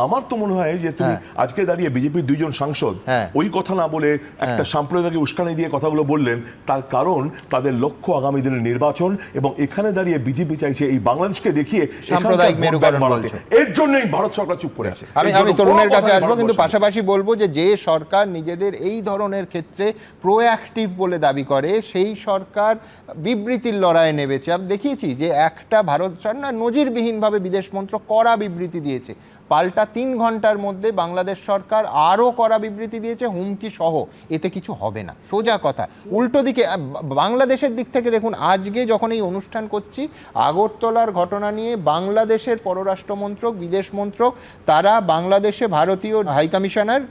আমার তো মনে হয় যে তুমি আজকে দাঁড়িয়ে বিজেপির দুইজন সাংসদ ওই কথা না বলে একটা সাম্প্রদায়িক উস্কানি দিয়ে কথাগুলো বললেন, তার কারণ তাদের লক্ষ্য আগামী দিনের নির্বাচন, এবং এখানে দাঁড়িয়ে বিজেপি চাইছে এই বাংলাদেশকে দেখিয়ে সাম্প্রদায়িক মেরুকরণ বাড়াতে। এর জন্যই ভারত সরকার চুপ করে আছে। আমি তরুণের কাছে আসবো, কিন্তু পাশাপাশি বলবো যে সরকার নিজেদের এই ধরনের ক্ষেত্রে প্রোঅ্যাক্টিভ বলে দাবি করে, সেই সরকার বিবৃতির লড়াইয়ে নেমেছে। আমি দেখিয়েছি যে একটা ভারত সরকার নজিরবিহীনভাবে বিদেশ মন্ত্রক কড়া বিবৃতি দিয়েছে, পাল্টা 3 ঘন্টার মধ্যে বাংলাদেশ সরকার আরও কড়া বিবৃতি দিয়েছে, হুমকি সহ। এতে কিছু হবে না, সোজা কথা। উল্টো দিকে বাংলাদেশের দিক থেকে দেখুন, আজকে যখন এই অনুষ্ঠান করছি, আগরতলার ঘটনা নিয়ে বাংলাদেশের পররাষ্ট্রমন্ত্রক, বিদেশ মন্ত্রক, তারা বাংলাদেশে ভারতীয় হাইকমিশনার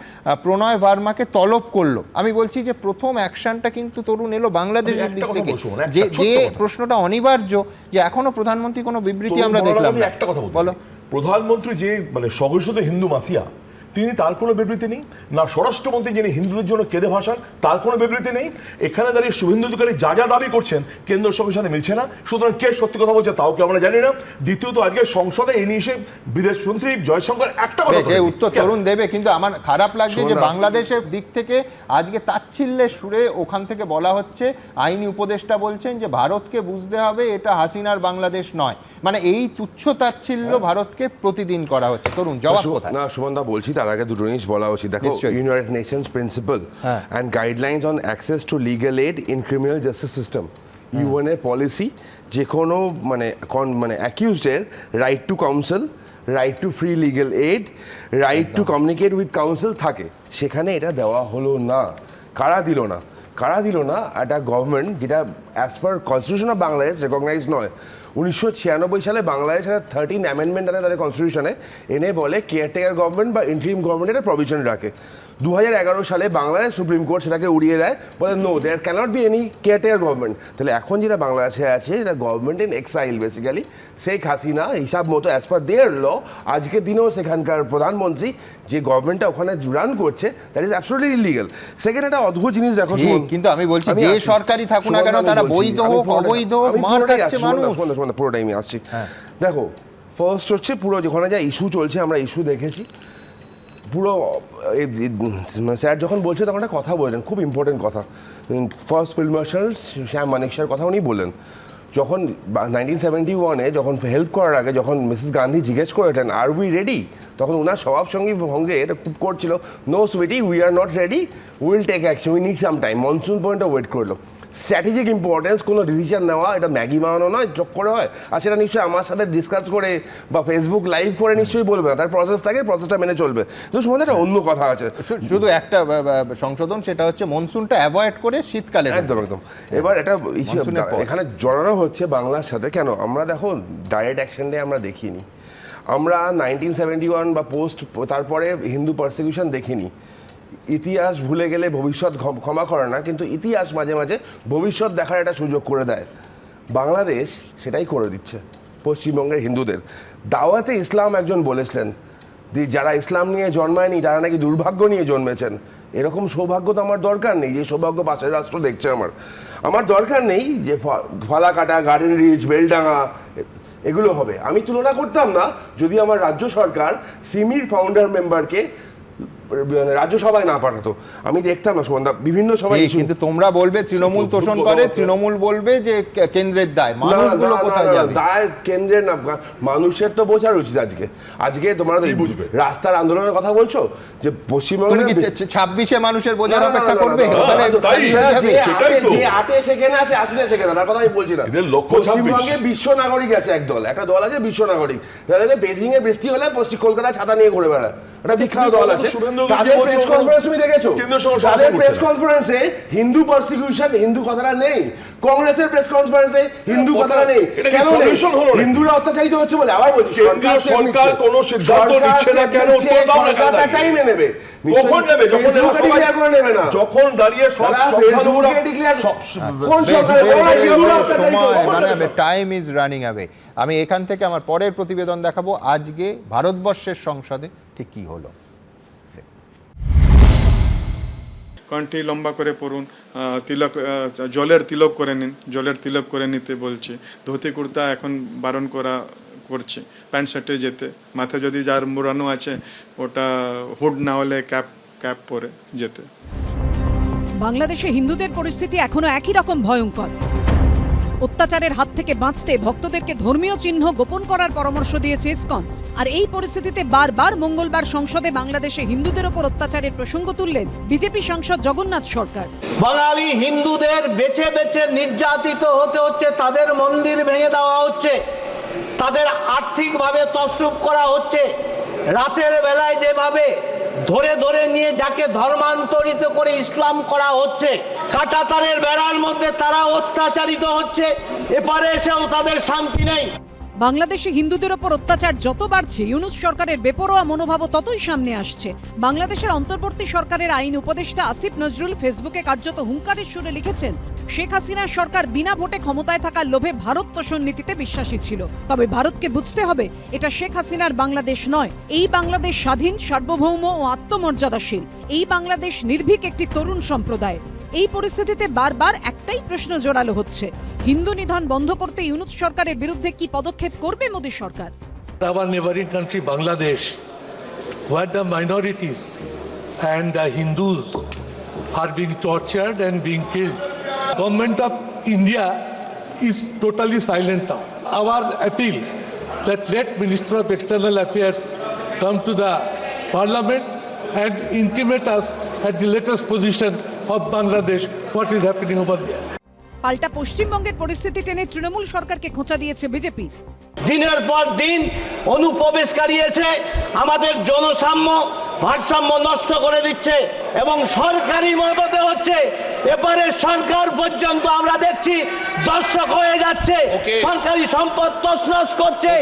প্রণয় ভার্মাকে তলব করলো। আমি বলছি যে প্রথম অ্যাকশনটা কিন্তু তরুণ এলো বাংলাদেশের দিক থেকে, যে প্রশ্নটা অনিবার্য, যে এখনো প্রধানমন্ত্রী কোনো বিবৃতি আমরা দেখলাম না। একটা কথা বলো, প্রধানমন্ত্রী যে সহিষ্ণুতা হিন্দু মাসিয়া, তিনি তার কোনো বিবৃতি নেই, না স্বরাষ্ট্রমন্ত্রী যিনি হিন্দুদের জন্য কেঁদে ভাষান তার কোনো বিবৃতি নেই। এখানে দাঁড়িয়ে শুভেন্দু অধিকারী যা যা দাবি করছেন কেন্দ্র সরকারের সাথে মিলছে না, সুতরাং কে সত্যি কথা বলছে তাও কি আমরা জানি না। দ্বিতীয়ত, আজকে সংসদে এই নিয়ে এসে বিদেশমন্ত্রী জয়শঙ্কর একটা কথা উত্তর তরুণ দেবে, কিন্তু আমার খারাপ লাগছে যে বাংলাদেশের দিক থেকে আজকে তাচ্ছিল্যের সুরে ওখান থেকে বলা হচ্ছে, আইনি উপদেষ্টা বলছেন যে ভারতকে বুঝতে হবে এটা হাসিনার বাংলাদেশ নয়। মানে এই তুচ্ছ তাচ্ছিল্য ভারতকে প্রতিদিন করা হচ্ছে। তরুণ জবাব কোথায়? না সুমনদা, বলছি তার আগে দুটো জিনিস বলা উচিত। দেখো, United Nations principal and guidelines on access to legal aid in criminal justice system, UN এর পলিসি যে কোনো মানে অ্যাকিউজডের right to counsel, right to free legal aid, right to communicate with council থাকে, সেখানে এটা দেওয়া হলো না। কারা দিল না? কারা দিল না? একটা গভর্নমেন্ট যেটা as per constitution of Bangladesh recognise নয়। 1996 সালে বাংলাদেশের 13 অ্যামেন্ডমেন্ট আনে তাদের কনস্টিটিউশনে, এনে বলে কেয়ারটেকার গভর্নমেন্ট বা ইন্টারিম গভর্নমেন্টের একটা প্রভিশন রাখে। 2011 সালে বাংলাদেশ সুপ্রিম কোর্ট সেটাকে উড়িয়ে দেয়, বলে no, there can't be any caretaker government. তাহলে এখন যেটা বাংলাদেশে আছে এটা government in exile, basically Sheikh Hasina হিসাব মতো অ্যাজ পার দেয়ার ল, আজকের দিনেও সেখানকার প্রধানমন্ত্রী যে গভর্নমেন্টটা ওখানে রান করছে, that is absolutely illegal. Second, একটা অদ্ভুত জিনিস দেখো, কিন্তু আমি বলছি যে সরকারি থাকুক না কেন, তারা বৈধ হোক অবৈধ হোক, মার খাচ্ছে মানুষ। পুরো টাইমে আসছি। দেখো, ফার্স্ট হচ্ছে পুরো যেখানে যা ইস্যু চলছে, আমরা ইস্যু দেখেছি পুরো। স্যার যখন বলছে তখন একটা কথা বললেন, খুব ইম্পর্টেন্ট কথা। ফার্স্ট ফিল্ড মার্শাল শ্যাম মানেকশার কথা উনি বললেন। যখন 1971-এ যখন হেল্প করার আগে যখন মিসেস গান্ধী জিজ্ঞেস করেছেন আর উই রেডি, তখন ওনার স্বভাব সঙ্গী ভঙ্গে এটা খুব করছিল, no sweetie we are not ready, will take action, we need some time. Monsoon পয়েন্টে ওয়েট করলো। স্ট্র্যাটেজিক ইম্পর্টেন্স, কোনো ডিসিশন নেওয়া, এটা ম্যাগি বানানো নয়, চক করে হয়। আর সেটা নিশ্চয়ই আমার সাথে ডিসকাস করে বা ফেসবুক লাইভ করে নিশ্চয়ই বলবে না, তার প্রসেস থাকে, প্রসেসটা মেনে চলবে। তো সময় একটা অন্য কথা আছে, শুধু একটা সংশোধন, সেটা হচ্ছে মনসুনটা অ্যাভয়েড করে শীতকালে। একদম একদম। এবার এটা এখানে জড়ানো হচ্ছে বাংলার সাথে। কেন আমরা দেখো ডাইরেক্ট অ্যাকশন ডে আমরা দেখিনি, আমরা 1971 বা পোস্ট তারপরে হিন্দু পারসিকিউশন দেখিনি। ইতিহাস ভুলে গেলে ভবিষ্যৎ ক্ষমা করে না, কিন্তু ইতিহাস মাঝে মাঝে ভবিষ্যৎ দেখার একটা সুযোগ করে দেয়। বাংলাদেশ সেটাই করে দিচ্ছে পশ্চিমবঙ্গের হিন্দুদের। দাওয়াতে ইসলাম একজন বলেছিলেন যে যারা ইসলাম নিয়ে জন্মায়নি তারা নাকি দুর্ভাগ্য নিয়ে জন্মেছেন। এরকম সৌভাগ্য তো আমার দরকার নেই, যে সৌভাগ্য পাশের রাষ্ট্র দেখছে। আমার দরকার নেই যে ফালাকাটা, গার্ডেন রিচ, বেলডাঙ্গা এগুলো হবে। আমি তুলনা করতাম না যদি আমার রাজ্য সরকার সিমির ফাউন্ডার মেম্বারকে রাজ্যসভায় না পাঠাতো, আমি দেখতাম না সুমনদা বিভিন্ন সময়। কিন্তু তোমরা বলবে তৃণমূল তোষণ করে, তৃণমূল বলবে যে কেন্দ্রের দায়, মানুষগুলো কোথায় যাবে? দায় কেন্দ্রের না, মানুষের তো বোঝার উচিত। আজকে তোমরা রাস্তার আন্দোলনের কথা বলছো, যে পশ্চিমবঙ্গে 26-এ মানুষের বোঝার অপেক্ষা করবে? আটে সেখানে আছে, আসলে সেখানে তার কথা আমি বলছি না। পশ্চিমবঙ্গে বিশ্ব নাগরিক আছে একদল, একটা দল আছে বিশ্ব নাগরিক, যাদেরকে বেজিং এ বৃষ্টি হলে পশ্চিম কলকাতায় ছাতা নিয়ে ঘুরে বেড়ায়, একটা বিখ্যাত দল আছে। তাদের প্রেস কনফারেন্স তুমি দেখেছো? তাদের প্রেস কনফারেন্সে হিন্দু পারসিকিউশন, হিন্দু কথাটা নেই। কংগ্রেসের প্রেস কনফারেন্সে হিন্দু কথাটা নেই। কেন নেই? হিন্দুরা অত্যাচারিত হচ্ছে বলে। আবার বলছি, সরকার কোনো সিদ্ধান্ত নিচ্ছে না, কেন উত্তর দাও না, কেন টাইমে নেবে? কখন নেবে? যখন ডিক্লেয়ার করে নেবে না, যখন দাঁড়িয়ে সব ফেসবুকে ডিক্লেয়ার কোন সরকার? Time is running away. আমি এখান থেকে আমার পরের প্রতিবেদন দেখাবো আজকে ভারতবর্ষের সংসদে ঠিক কি হলো। কণ্ঠি লম্বা করে পড়ুন, তিলক, জলের তিলক করে নিন, জলের তিলক করে নিতে বলছি। ধুতি কুর্তা এখন বারণ করছে, প্যান্ট শার্টে যেতে। মাথায় যদি যার মুড়ানো আছে ওটা হুড না হলে ক্যাপ পরে যেতে। বাংলাদেশে হিন্দুদের পরিস্থিতি এখনো একই রকম ভয়ঙ্কর। অত্যাচারের হাত থেকে বাঁচতে ভক্তদেরকে ধর্মীয় চিহ্ন গোপন করার পরামর্শ দিয়েছে ইসকন। আর এই পরিস্থিতিতে বারবার মঙ্গলবার সংসদে বাংলাদেশে হিন্দুদের ওপর অত্যাচারের প্রসঙ্গ তুললেন বিজেপি সাংসদ জগন্নাথ সরকার। বাঙালি হিন্দুদের বেছে বেছে নির্যাতিত হতে হচ্ছে, তাদের মন্দির ভেঙে দেওয়া হচ্ছে, তাদের আর্থিকভাবে তছরূপ করা হচ্ছে। রাতের বেলায় যেভাবে ধরে ধরে নিয়ে যাকে ধর্মান্তরিত করে ইসলাম করা হচ্ছে, কাঁটাতারের বেড়ার মধ্যে তারা অত্যাচারিত হচ্ছে, এপারে এসেও তাদের শান্তি নেই। বাংলাদেশে হিন্দুদের ওপর অত্যাচার যত বাড়ছে, ইউনূস সরকারের বেপরোয়া মনোভাবও ততই সামনে আসছে। বাংলাদেশের অন্তর্বর্তী সরকারের আইন উপদেষ্টা আসিফ নজরুল ফেসবুকে কার্যত হুঙ্কারের সুরে লিখেছেন, শেখ হাসিনার সরকার বিনা ভোটে ক্ষমতায় থাকার লোভে ভারত তোষণ নীতিতে বিশ্বাসী ছিল। তবে ভারতকে বুঝতে হবে, এটা শেখ হাসিনার বাংলাদেশ নয়। এই বাংলাদেশ স্বাধীন, সার্বভৌম ও আত্মমর্যাদাশীল। এই বাংলাদেশ নির্ভীক একটি তরুণ সম্প্রদায়। এই পরিস্থিতিতে বারবার একটাই প্রশ্ন জোরালো হচ্ছে, হিন্দু নিধন বন্ধ করতে ইউনূস সরকারের বিরুদ্ধে কি পদক্ষেপ করবে মোদী সরকার? Our neighboring country Bangladesh, where the minorities and the Hindus are being tortured and being killed. Government of India is totally silent now. Our appeal that let Minister of External Affairs come to the Parliament and intimate us at the latest position of Bangladesh, what is happening over there. পাল্টা পশ্চিমবঙ্গের পরিস্থিতি টেনে তৃণমূল সরকারকে খোঁচা দিয়েছে BJP. দিনের পর দিন অনুপ্রবেশকারী এসে আমাদের জনসাম্য ভারসাম্য নষ্ট করে দিচ্ছে এবং সরকারি মদতে হচ্ছে। এবারে সরকার পর্যন্ত আমরা দেখছি দর্শক হয়ে যাচ্ছে, সরকারি সম্পদ তছনছ করছে,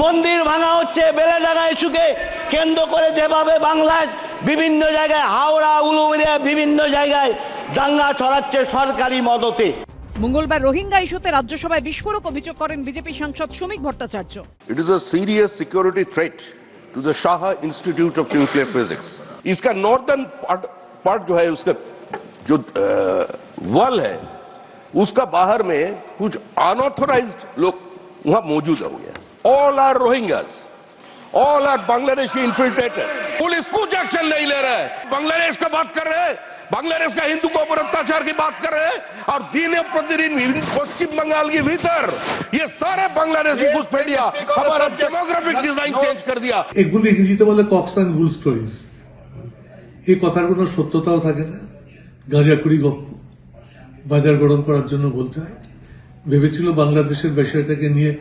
মন্দির ভাঙা হচ্ছে। বেলেডাঙ্গা ইস্যুকে কেন্দ্র করে যেভাবে বাংলায় বিভিন্ন জায়গায়, হাওড়া, উলুবেড়িয়া বিভিন্ন জায়গায় দাঙ্গা ছড়াচ্ছে সরকারি মদতে। মঙ্গলবার রোহিঙ্গা ইস্যুতে রাজ্যসভায় বিস্ফোরক অভিযোগ করেন বিজেপি সাংসদ শ্রমিক Bhattacharya. It is a serious security threat to the Shah Institute of Nuclear Physics. इसका नॉर्दर्न पार्ट जो है, उसका जो वॉल है, उसका बाहर में कुछ अनऑथोराइज्ड लोग वहां मौजूद हुए हैं। all are Rohingyas, all are Bangladeshi infiltrators. Police कुछ एक्शन नहीं ले रहा है, बांग्लादेश का बात कर रहे हैं, बांग्लादेश का हिंदू को ऊपर अत्याचार की बात कर रहे हैं, और दिन प्रतिदिन पश्चिम बंगाल के भीतर ये सारे बांग्लादेशी घुसपैठिया हमारा डेमोग्राफिक डिजाइन चेंज कर दिया। এগুলো ইংরেজিতে বলে কক্স অ্যান্ড বুল স্টোরিজ। এই কথার কোনো সত্যতাও থাকে না, গাঁজাখুরি গপ্প, বাজার গরম করার জন্য বলতে হয়। ভেবেছিল বাংলাদেশের বিষয়টাকে নিয়ে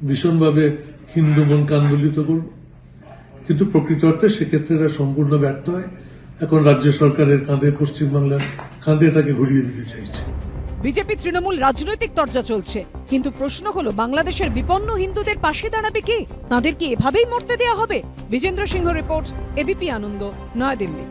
ভীষণভাবে হিন্দু মনকে আন্দোলিত করব, কিন্তু প্রকৃত অর্থে সেক্ষেত্রে এরা সম্পূর্ণ ব্যর্থ হয়। এখন রাজ্য সরকারের কাঁধে, পশ্চিমবাংলার কাঁধে তাকে ঘুরিয়ে দিতে চাইছে। বিজেপি তৃণমূল রাজনৈতিক তরজা চলছে, কিন্তু প্রশ্ন হলো বাংলাদেশের বিপন্ন হিন্দুদের পাশে দাঁড়াবে কে? তাদের কি এভাবেই মরতে দেওয়া হবে? বিজেন্দ্র সিংহ রিপোর্ট, এবিপি আনন্দ, নয়াদিল্লি।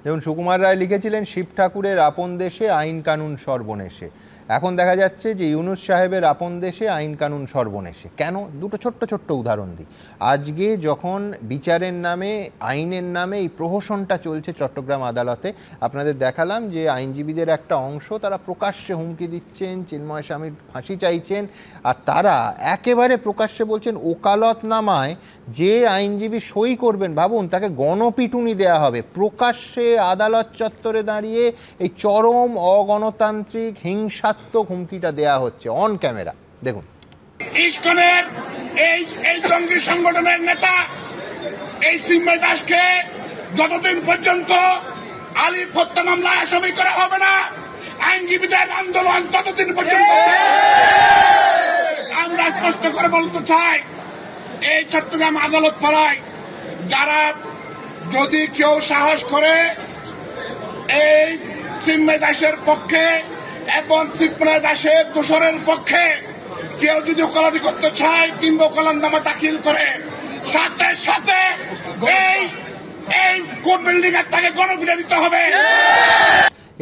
যেমন সুকুমার রায় লিখেছিলেন, শিব ঠাকুরের আপন দেশে আইন কানুন সর্বনেশে। এখন দেখা যাচ্ছে যে ইউনুস সাহেবের আপন দেশে আইন কানুন সর্বনেশে। কেন? দুটো ছোট্ট ছোট্ট উদাহরণ দিই। আজকে যখন বিচারের নামে, আইনের নামে এই প্রহসনটা চলছে চট্টগ্রাম আদালতে, আপনাদের দেখালাম যে আইনজীবীদের একটা অংশ তারা প্রকাশ্যে হুমকি দিচ্ছেন, চিন্ময় স্বামীর ফাঁসি চাইছেন, আর তারা একেবারে প্রকাশ্যে বলছেন ওকালতনামায় যে আইনজীবী সই করবেন, ভাবুন, তাকে গণপিটুনি দেয়া হবে। প্রকাশ্যে আদালত চত্বরে দাঁড়িয়ে এই চরম অগণতান্ত্রিক হিংসাত্মক হুমকিটা দেয়া হচ্ছে অন ক্যামেরা। দেখুন, ইসকনের এই জঙ্গি সংগঠনের নেতা এই চিন্ময় দাসকে যতদিন পর্যন্ত আলিফ হত্যা মামলায় আসামি করা হবে না, আইনজীবীদের আন্দোলন ততদিন পর্যন্ত। আমরা স্পষ্ট করে বলতে চাই, এই চট্টগ্রাম আদালত পাড়ায় যারা যদি কেউ সাহস করে এই চিন্ময় দাসের পক্ষে এবং চিন্ময় দাসের দোষরের পক্ষে কেউ যদি ওকালতি করতে চায় কিংবা ওকালতনামা দাখিল করে, সাথে সাথে এই কোর্ট বিল্ডিং এর তাকে গণপিটুনি দিতে হবে।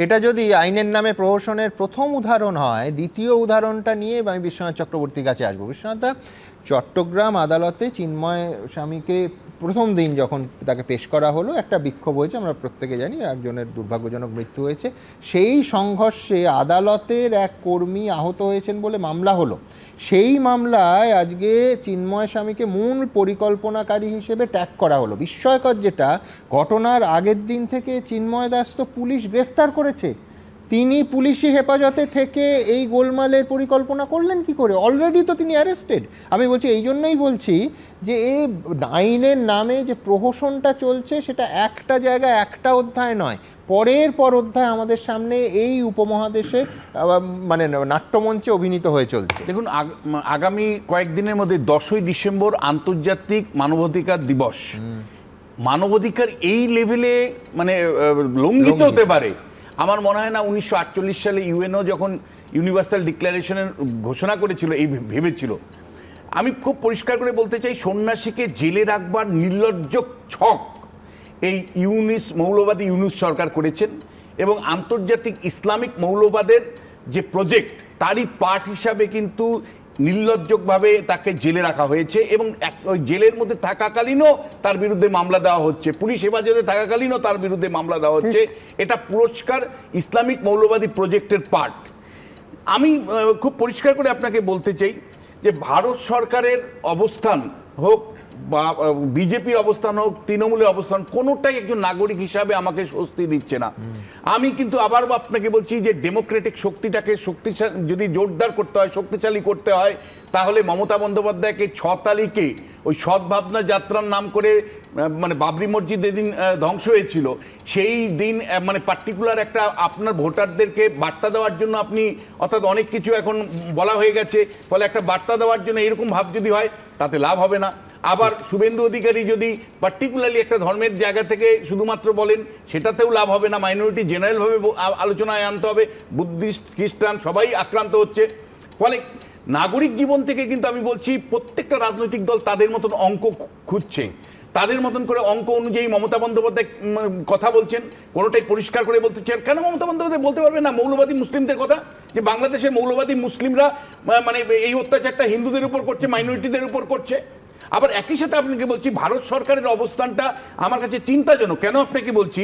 এটা যদি আইনের নামে প্রহসনের প্রথম উদাহরণ হয়, দ্বিতীয় উদাহরণটা নিয়ে আমি বিশ্বনাথ চক্রবর্তীর কাছে আসবো। বিশ্বনাথ, চট্টগ্রাম আদালতে চিন্ময় স্বামীকে প্রথম দিন যখন তাকে পেশ করা হলো, একটা বিক্ষোভ হয়েছে, আমরা প্রত্যেকে জানি, একজনের দুর্ভাগ্যজনক মৃত্যু হয়েছে। সেই সংঘর্ষে আদালতের এক কর্মী আহত হয়েছেন বলে মামলা হলো। সেই মামলায় আজকে চিন্ময় স্বামীকে মূল পরিকল্পনাকারী হিসেবে ট্যাগ করা হলো। বিস্ময়কর যেটা, ঘটনার আগের দিন থেকে চিন্ময় দাস তো পুলিশ গ্রেফতার করেছে, তিনি পুলিশি হেফাজতে থেকে এই গোলমালের পরিকল্পনা করলেন কি করে? অলরেডি তো তিনি অ্যারেস্টেড। আমি বলছি, এই জন্যই বলছি যে এই আইনের নামে যে প্রহসনটা চলছে সেটা একটা জায়গায় একটা অধ্যায় নয়, পরের পর অধ্যায় আমাদের সামনে এই উপমহাদেশে মানে নাট্যমঞ্চে অভিনীত হয়ে চলছে। দেখুন, আগামী কয়েকদিনের মধ্যে 10ই ডিসেম্বর আন্তর্জাতিক মানবাধিকার দিবস। মানবাধিকার এই লেভেলে মানে লঙ্ঘিত হতে পারে আমার মনে হয় না। 1948 সালে ইউএনও যখন ইউনিভার্সাল ডিক্লারেশনের ঘোষণা করেছিল, এই ভেবেছিল। আমি খুব পরিষ্কার করে বলতে চাই, সন্ন্যাসীকে জেলে রাখবার নির্লজ্জ ছক এই মৌলবাদী ইউনুস সরকার করেছেন, এবং আন্তর্জাতিক ইসলামিক মৌলবাদের যে প্রজেক্ট তারই পার্ট হিসাবে কিন্তু নির্লজ্জভাবে তাকে জেলে রাখা হয়েছে, এবং ওই জেলের মধ্যে থাকাকালীনও তার বিরুদ্ধে মামলা দেওয়া হচ্ছে, পুলিশ হেফাজতে থাকাকালীনও তার বিরুদ্ধে মামলা দেওয়া হচ্ছে। এটা পুরস্কার ইসলামিক মৌলবাদী প্রজেক্টের পার্ট। আমি খুব পরিষ্কার করে আপনাকে বলতে চাই যে ভারত সরকারের অবস্থান হোক বা বিজেপির অবস্থান হোক, তৃণমূলের অবস্থান, কোনোটাই একজন নাগরিক হিসাবে আমাকে স্বস্তি দিচ্ছে না। আমি কিন্তু আবার আপনাকে বলছি যে ডেমোক্রেটিক শক্তিটাকে শক্তিশালী যদি জোরদার করতে হয়, শক্তিশালী করতে হয়, তাহলে মমতা বন্দ্যোপাধ্যায়কে 6 তারিখে ওই সদ্ভাবনা যাত্রার নাম করে মানে বাবরি মসজিদ যেদিন ধ্বংস হয়েছিল, সেই দিন মানে পার্টিকুলার একটা আপনার ভোটারদেরকে বার্তা দেওয়ার জন্য আপনি, অর্থাৎ অনেক কিছু এখন বলা হয়ে গেছে, ফলে একটা বার্তা দেওয়ার জন্য এরকম ভাব যদি হয় তাতে লাভ হবে না। আবার শুভেন্দু অধিকারী যদি পার্টিকুলারলি একটা ধর্মের জায়গা থেকে শুধুমাত্র বলেন, সেটাতেও লাভ হবে না। মাইনরিটি জেনারেলভাবে আলোচনায় আনতে হবে। বুদ্ধিস্ট, খ্রিস্টান সবাই আক্রান্ত হচ্ছে। ফলে নাগরিক জীবন থেকে কিন্তু আমি বলছি প্রত্যেকটা রাজনৈতিক দল তাদের মতন অঙ্ক খুঁজছে, তাদের মতন করে অঙ্ক অনুযায়ী মমতা বন্দ্যোপাধ্যায় কথা বলছেন, কোনোটাই পরিষ্কার করে বলতে চান। কেন মমতা বন্দ্যোপাধ্যায় বলতে পারবে না মৌলবাদী মুসলিমদের কথা, যে বাংলাদেশের মৌলবাদী মুসলিমরা মানে এই অত্যাচারটা হিন্দুদের উপর করছে, মাইনরিটিদের উপর করছে। আবার একই সাথে আপনাকে বলছি, ভারত সরকারের অবস্থানটা আমার কাছে চিন্তাজনক। কেন আপনাকে বলছি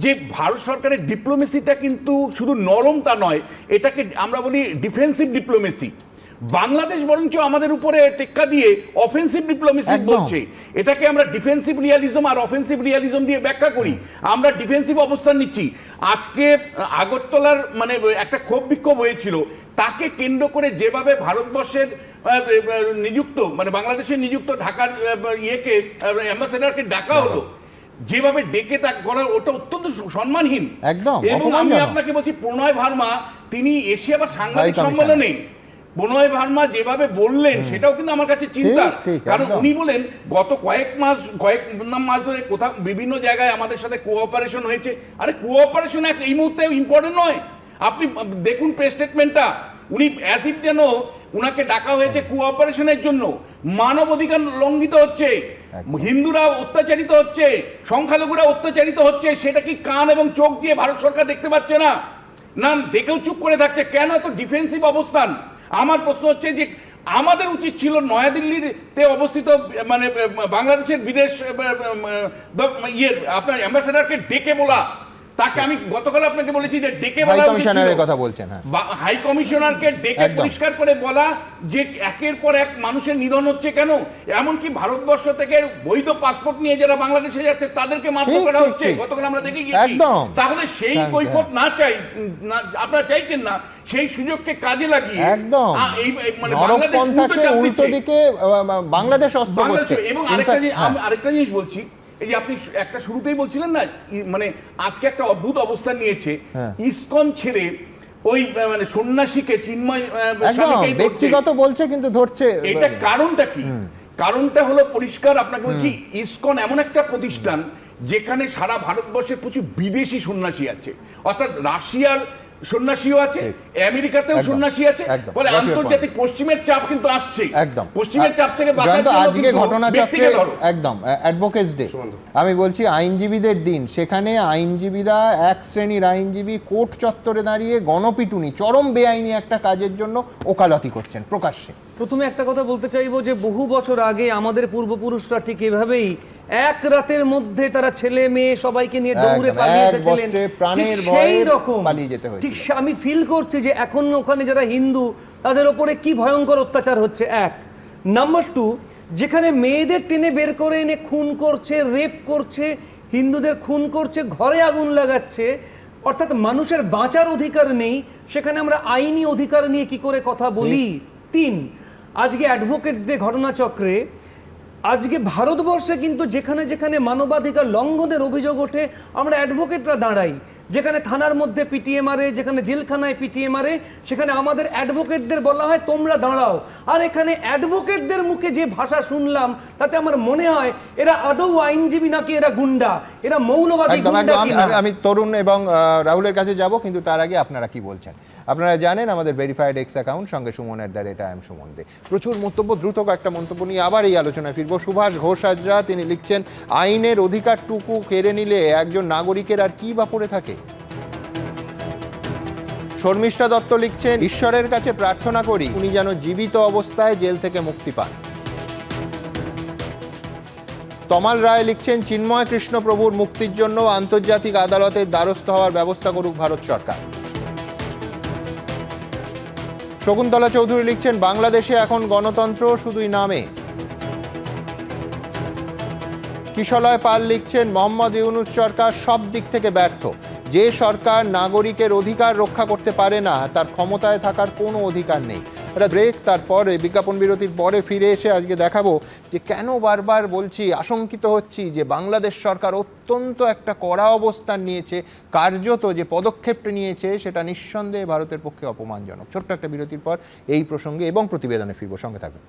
যে ভারত সরকারের ডিপ্লোমেসিটা কিন্তু শুধু নরম তা নয়, এটাকে আমরা বলি ডিফেন্সিভ ডিপ্লোমেসি। বাংলাদেশ বরঞ্চ আমাদের উপরে টেক্কা দিয়ে অফেন্সিভ ডিপ্লোমেসি একদম। বলছে। এটাকে আমরা ডিফেন্সিভ রিয়ালিজম আর অফেন্সিভ রিয়ালিজম দিয়ে ব্যাখ্যা করি। আমরা ডিফেন্সিভ অবস্থান নিচ্ছি। আজকে আগরতলার মানে একটা ক্ষোভ বিক্ষোভ হয়েছিল, তাকে কেন্দ্র করে যেভাবে ভারতবর্ষের নিযুক্ত মানে বাংলাদেশের নিযুক্ত ঢাকার ইয়েকে অ্যাম্বাসেডারকে ডাকা হলো, যেভাবে ডেকে তা করা, ওটা অত্যন্ত সম্মানহীন একদম এবং আমি আপনাকে বলছি প্রণয় ভার্মা তিনি এসে আবার সাংবাদিক সম্মেলনে প্রণয় ভার্মা যেভাবে বললেন সেটাও কিন্তু আমার কাছে চিন্তার, কারণ উনি বলেন গত কয়েক মাস ধরে কোথাও বিভিন্ন জায়গায় আমাদের সাথে কোঅপারেশন হয়েছে। আরে কোঅপারেশন এই মুহূর্তে ইম্পর্টেন্ট নয়। আপনি দেখুন প্রেস স্টেটমেন্টটা, উনি অ্যাজ ইফ যেন উনাকে ডাকা হয়েছে কোঅপারেশনের জন্য। মানবাধিকার লঙ্ঘিত হচ্ছে, হিন্দুরা অত্যাচারিত হচ্ছে, সংখ্যালঘুরা অত্যাচারিত হচ্ছে, সেটা কি কান এবং চোখ দিয়ে ভারত সরকার দেখতে পাচ্ছে না? না দেখেও চুপ করে থাকছে কেন? এত ডিফেন্সিভ অবস্থান। আমার প্রশ্ন হচ্ছে যে আমাদের উচিত ছিল নয়াদিল্লিতে অবস্থিত মানে বাংলাদেশের বিদেশ আপনার অ্যাম্বাসেডারকে ডেকে বলা, তাকে আমি গতকাল আপনাকে বলেছি যে ডেকে বলা, কথা বলছেন হাই কমিশনারকে ডেকে পরিষ্কার করে বলা যে একের পর এক মানুষের নিধন হচ্ছে কেন, এমনকি ভারতবর্ষ থেকে বৈধ পাসপোর্ট নিয়ে যারা বাংলাদেশে যাচ্ছে তাদেরকে মারধর করা হচ্ছে, গতকাল আমরা দেখে গেছি। তাহলে সেই কৈফিয়ত না চাই, আপনারা চাইছেন না, সেই সুযোগকে কাজে লাগিয়ে একদম মানে বাংলাদেশ অস্ত্র করছে। এবং আরেকটা জিনিস বলছি, এই যে আপনি একটা শুরুতেই বলছিলেন না মানে আজকে একটা অদ্ভুত অবস্থান নিয়েছে ইসকন ছেড়ে ওই মানে সন্ন্যাসীকে চিন্ময় ব্যক্তিগত বলছে কিন্তু ধরছে। এটা কারণটা কি? কারণটা হলো পরিষ্কার, আপনাকে বলছি ইসকন এমন একটা প্রতিষ্ঠান যেখানে সারা ভারতবর্ষের প্রচুর বিদেশি সন্ন্যাসী আছে, অর্থাৎ রাশিয়ার সন্ন্যাসীও আছে, আমেরিকাতেও সন্ন্যাসী আছে, বলে আন্তর্জাতিক পশ্চিমের চাপ কিন্তু আসছে। একদম পশ্চিমের চাপ থেকে আজকে ঘটনাচক্রে একদম অ্যাডভোকেটস ডে, আমি বলছি আইনজীবীদের দিন, সেখানে আইনজীবীরা এক শ্রেণীর আইনজীবী কোর্ট চত্বরে দাঁড়িয়ে গণপিটুনি, চরম বেআইনি একটা কাজের জন্য ওকালতি করছেন প্রকাশ্যে। প্রথমে একটা কথা বলতে চাইবো যে বহু বছর আগে আমাদের পূর্বপুরুষরা ঠিক এভাবেই এক রাতের মধ্যে তারা ছেলে মেয়ে সবাইকে নিয়ে দৌড়ে পালিয়ে এসেছিলেন, সেই রকম ঠিক আমি ফিল করছি যে এখন ওখানে যারা হিন্দু তাদের ওপরে কি ভয়ঙ্কর অত্যাচার হচ্ছে। এক নাম্বার টু, যেখানে মেয়েদের টেনে বের করে এনে খুন করছে, রেপ করছে, হিন্দুদের খুন করছে, ঘরে আগুন লাগাচ্ছে, অর্থাৎ মানুষের বাঁচার অধিকার নেই, সেখানে আমরা আইনি অধিকার নিয়ে কি করে কথা বলি? তিন, আজকে অ্যাডভোকেটস ডে ঘটনাচক্রে আজকে ভারতবর্ষে কিন্তু যেখানে যেখানে মানবাধিকার লঙ্ঘনের অভিযোগ ওঠে আমরা অ্যাডভোকেটরা দাঁড়াই, যেখানে থানার মধ্যে পিটিএ মারে, যেখানে জেলখানায় পিটিএ মারে, সেখানে আমাদের অ্যাডভোকেটদের বলা হয় তোমরা দাঁড়াও। আর এখানে অ্যাডভোকেটদের মুখে যে ভাষা শুনলাম তাতে আমার মনে হয় এরা আদৌ আইনজীবী নাকি এরা গুন্ডা, এরা মৌলবাদী গুন্ডা। আমি তরুণ এবং রাহুলের কাছে যাব, কিন্তু তার আগে আপনারা কি বলছেন? আপনারা জানেন আমাদের ভেরিফাইড এক্স অ্যাকাউন্ট, সঙ্গে সুমন@IAM সুমন দে। প্রচুর মন্তব্য, দ্রুত একটা মন্তব্য নিয়ে আবার এই আলোচনায় ফিরবো। সুভাষ ঘোষ হাজরা তিনি লিখছেন, আইনের অধিকারটুকু কেড়ে নিলে একজন নাগরিকের আর কি বা পড়ে থাকে। শর্মিষ্ঠা দত্ত লিখছেন, ঈশ্বরের কাছে প্রার্থনা করি উনি যেন জীবিত অবস্থায় জেল থেকে মুক্তি পান। তমাল রায় লিখছেন, চিন্ময় কৃষ্ণ প্রভুর মুক্তির জন্য আন্তর্জাতিক আদালতের দ্বারস্থ হওয়ার ব্যবস্থা করুক ভারত সরকার। শকুন্তলা চৌধুরী লিখছেন, বাংলাদেশে এখন গণতন্ত্র শুধুই নামে। কিশলয় পাল লিখছেন, মোহাম্মদ ইউনূস সরকার সব দিক থেকে ব্যর্থ। যে সরকার নাগরিকের অধিকার রক্ষা করতে পারে না তার ক্ষমতায় থাকার কোনো অধিকার নেই। এটা ব্রেক, তারপরে বিজ্ঞাপন বিরতির পরে ফিরে এসে আজকে দেখাবো যে কেন বারবার বলছি, আশঙ্কিত হচ্ছি যে বাংলাদেশ সরকার অত্যন্ত একটা কড়া অবস্থান নিয়েছে, কার্যত যে পদক্ষেপটা নিয়েছে সেটা নিঃসন্দেহে ভারতের পক্ষে অপমানজনক। ছোট্ট একটা বিরতির পর এই প্রসঙ্গে এবং প্রতিবেদনে ফিরবো, সঙ্গে থাকবেন।